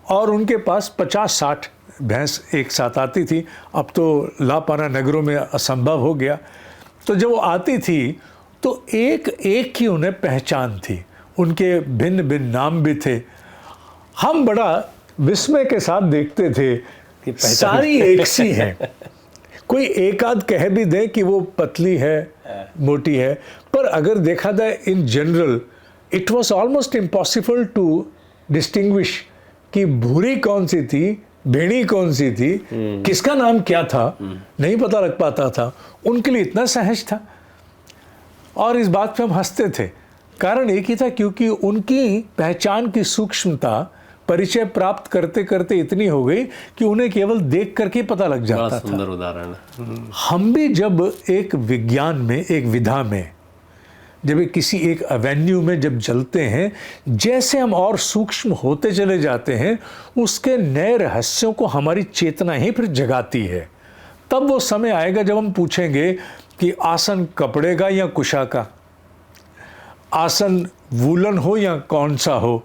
और उनके पास 50-60 भैंस एक साथ आती थी। अब तो ला पाना नगरों में असंभव हो गया। तो जब वो आती थी तो एक एक की उन्हें पहचान थी, उनके भिन्न भिन्न नाम भी थे। हम बड़ा विस्मय के साथ देखते थे कि सारी एक सी हैं। कोई एक आध कह भी दे कि वो पतली है, मोटी है, पर अगर देखा जाए in general it was almost impossible to distinguish कि भूरी कौन सी थी, भेड़ी कौन सी थी, किसका नाम क्या था, नहीं पता लग पाता था। उनके लिए इतना सहज था और इस बात पे हम हंसते थे। कारण एक ही था, क्योंकि उनकी पहचान की सूक्ष्मता परिचय प्राप्त करते करते इतनी हो गई कि उन्हें केवल देख करके पता लग जाता था। सुंदर उदाहरण। हम भी जब एक विज्ञान में, एक विधा में, जब किसी एक एवेन्यू में जब चलते हैं, जैसे हम और सूक्ष्म होते चले जाते हैं, उसके नए रहस्यों को हमारी चेतना ही फिर जगाती है। तब वो समय आएगा जब हम पूछेंगे कि आसन कपड़े का या कुशा का, आसन वूलन हो या कौन सा हो,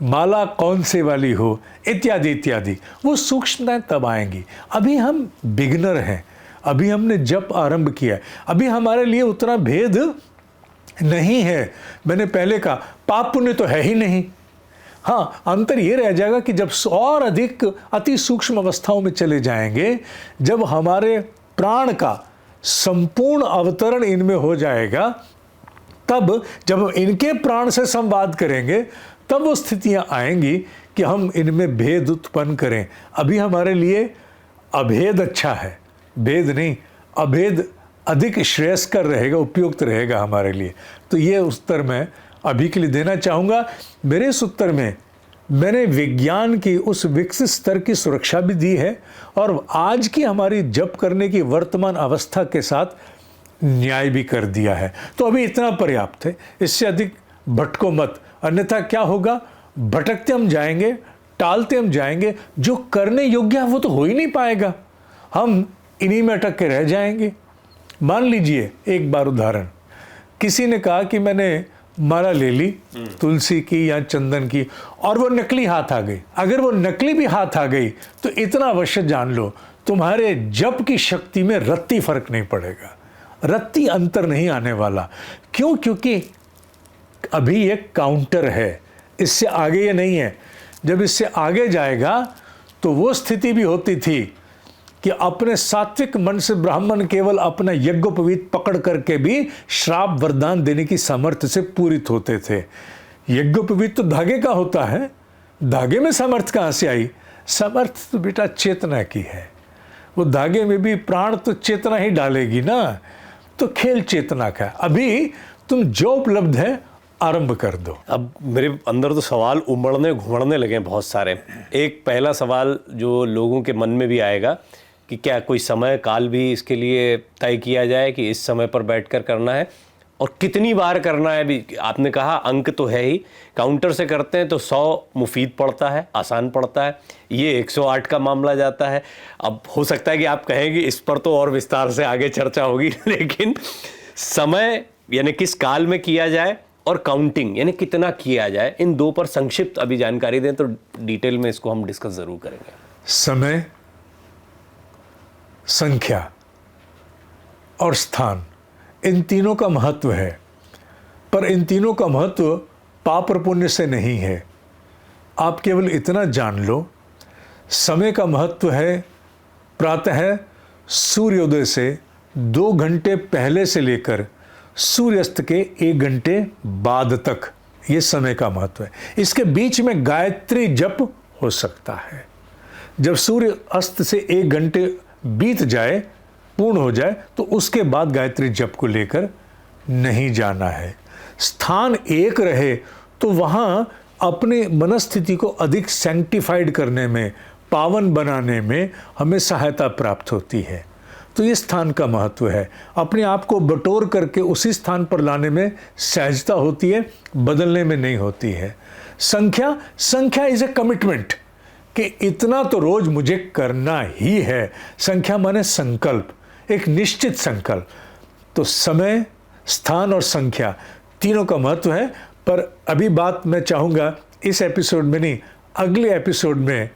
माला कौन से वाली हो, इत्यादि इत्यादि। वो सूक्ष्मताएं तब आएंगी। अभी हम बिगिनर हैं, अभी हमने जप आरंभ किया है, अभी हमारे लिए उतना भेद नहीं है। मैंने पहले कहा पाप पुण्य तो है ही नहीं। हाँ, अंतर ये रह जाएगा कि जब और अधिक अति सूक्ष्म अवस्थाओं में चले जाएंगे, जब हमारे प्राण का संपूर्ण अवतरण इनमें हो जाएगा, तब जब हम इनके प्राण से संवाद करेंगे, तब वो स्थितियां आएंगी कि हम इनमें भेद उत्पन्न करें। अभी हमारे लिए अभेद अच्छा है, भेद नहीं। अभेद अधिक श्रेयस्कर रहेगा, उपयुक्त रहेगा हमारे लिए। तो ये उत्तर मैं अभी के लिए देना चाहूँगा। मेरे इस उत्तर में मैंने विज्ञान की उस विकसित स्तर की सुरक्षा भी दी है और आज की हमारी जप करने की वर्तमान अवस्था के साथ न्याय भी कर दिया है। तो अभी इतना पर्याप्त है, इससे अधिक भटको मत, अन्यथा क्या होगा, भटकते हम जाएंगे, टालते हम जाएंगे, जो करने योग्य है वो तो हो ही नहीं पाएगा, हम इन्हीं में अटक के रह जाएंगे। मान लीजिए एक बार उदाहरण, किसी ने कहा कि मैंने माला ले ली तुलसी की या चंदन की और वो नकली हाथ आ गई। अगर वो नकली भी हाथ आ गई तो इतना अवश्य जान लो, तुम्हारे जप की शक्ति में रत्ती फर्क नहीं पड़ेगा, रत्ती अंतर नहीं आने वाला। क्यों? क्योंकि अभी एक काउंटर है, इससे आगे ये नहीं है। जब इससे आगे जाएगा तो वो स्थिति भी होती थी कि अपने सात्विक मन से ब्राह्मण केवल अपना यज्ञोपवीत पकड़ करके भी श्राप वरदान देने की सामर्थ्य से पूरित होते थे। यज्ञोपवीत तो धागे का होता है, धागे में सामर्थ्य कहाँ से आई? सामर्थ्य तो बेटा चेतना की है, वो धागे में भी प्राण तो चेतना ही डालेगी ना। तो खेल चेतना का। अभी तुम जो उपलब्ध है आरंभ कर दो। अब मेरे अंदर तो सवाल उमड़ने घुमड़ने लगे हैं बहुत सारे। एक पहला सवाल जो लोगों के मन में भी आएगा कि क्या कोई समय काल भी इसके लिए तय किया जाए कि इस समय पर बैठकर करना है और कितनी बार करना है? भी आपने कहा अंक तो है ही, काउंटर से करते हैं तो 100 मुफीद पड़ता है, आसान पड़ता है, ये 108 का मामला जाता है। अब हो सकता है कि आप कहेंगे इस पर तो और विस्तार से आगे चर्चा होगी, लेकिन समय यानी किस काल में किया जाए और काउंटिंग यानी कितना किया जाए, इन दो पर संक्षिप्त अभी जानकारी दें तो डिटेल में इसको हम डिस्कस जरूर करेंगे। समय, संख्या और स्थान, इन तीनों का महत्व है, पर इन तीनों का महत्व पाप और पुण्य से नहीं है। आप केवल इतना जान लो, समय का महत्व है प्रातः सूर्योदय से 2 घंटे पहले से लेकर सूर्यास्त के 1 घंटे बाद तक, ये समय का महत्व है। इसके बीच में गायत्री जप हो सकता है। जब सूर्य अस्त से 1 घंटे बीत जाए, पूर्ण हो जाए, तो उसके बाद गायत्री जप को लेकर नहीं जाना है। स्थान एक रहे तो वहाँ अपने मनस्थिति को अधिक सैंक्टिफाइड करने में, पावन बनाने में हमें सहायता प्राप्त होती है। तो ये स्थान का महत्व है। अपने आप को बटोर करके उसी स्थान पर लाने में सहजता होती है, बदलने में नहीं होती है। संख्या, संख्या इज ए कमिटमेंट कि इतना तो रोज मुझे करना ही है। संख्या माने संकल्प, एक निश्चित संकल्प। तो समय, स्थान और संख्या तीनों का महत्व है। पर अभी बात मैं चाहूँगा इस एपिसोड में नहीं, अगले एपिसोड में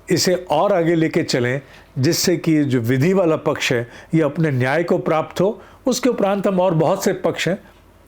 इसे और आगे लेके चलें, जिससे कि जो विधि वाला पक्ष है ये अपने न्याय को प्राप्त हो। उसके उपरांत हम और बहुत से पक्ष हैं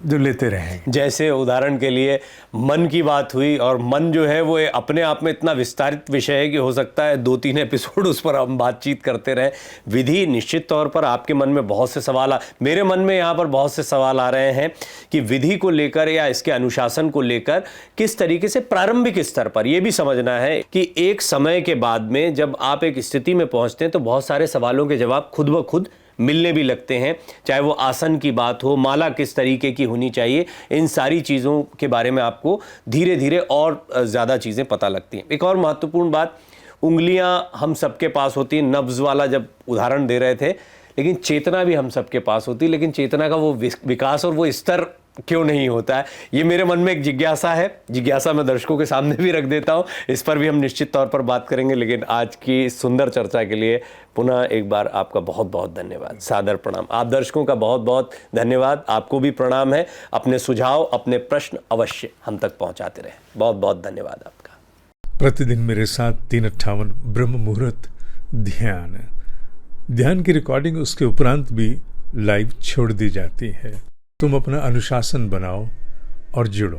जो लेते रहेंगे। जैसे उदाहरण के लिए मन की बात हुई, और मन जो है वो अपने आप में इतना विस्तारित विषय है कि हो सकता है 2-3 एपिसोड उस पर हम बातचीत करते रहें। विधि, निश्चित तौर पर आपके मन में बहुत से सवाल मेरे मन में यहाँ पर बहुत से सवाल आ रहे हैं कि विधि को लेकर या इसके अनुशासन को लेकर किस तरीके से प्रारंभिक स्तर पर ये भी समझना है कि एक समय के बाद में जब आप एक स्थिति में पहुँचते हैं तो बहुत सारे सवालों के जवाब खुद ब खुद मिलने भी लगते हैं। चाहे वो आसन की बात हो, माला किस तरीके की होनी चाहिए, इन सारी चीज़ों के बारे में आपको धीरे धीरे और ज़्यादा चीज़ें पता लगती हैं। एक और महत्वपूर्ण बात, उंगलियां हम सबके पास होती हैं, नब्ज़ वाला जब उदाहरण दे रहे थे, लेकिन चेतना भी हम सबके पास होती है, लेकिन चेतना का वो विकास और वो स्तर क्यों नहीं होता है, ये मेरे मन में एक जिज्ञासा है। जिज्ञासा मैं दर्शकों के सामने भी रख देता हूँ, इस पर भी हम निश्चित तौर पर बात करेंगे। लेकिन आज की सुंदर चर्चा के लिए पुनः एक बार आपका बहुत बहुत धन्यवाद, सादर प्रणाम। आप दर्शकों का बहुत बहुत धन्यवाद, आपको भी प्रणाम है। अपने सुझाव, अपने प्रश्न अवश्य हम तक पहुँचाते रहें। बहुत बहुत धन्यवाद आपका। प्रतिदिन मेरे साथ 3:58 ब्रह्म मुहूर्त ध्यान की रिकॉर्डिंग उसके उपरांत भी लाइव छोड़ दी जाती है। तुम अपना अनुशासन बनाओ और जुड़ो।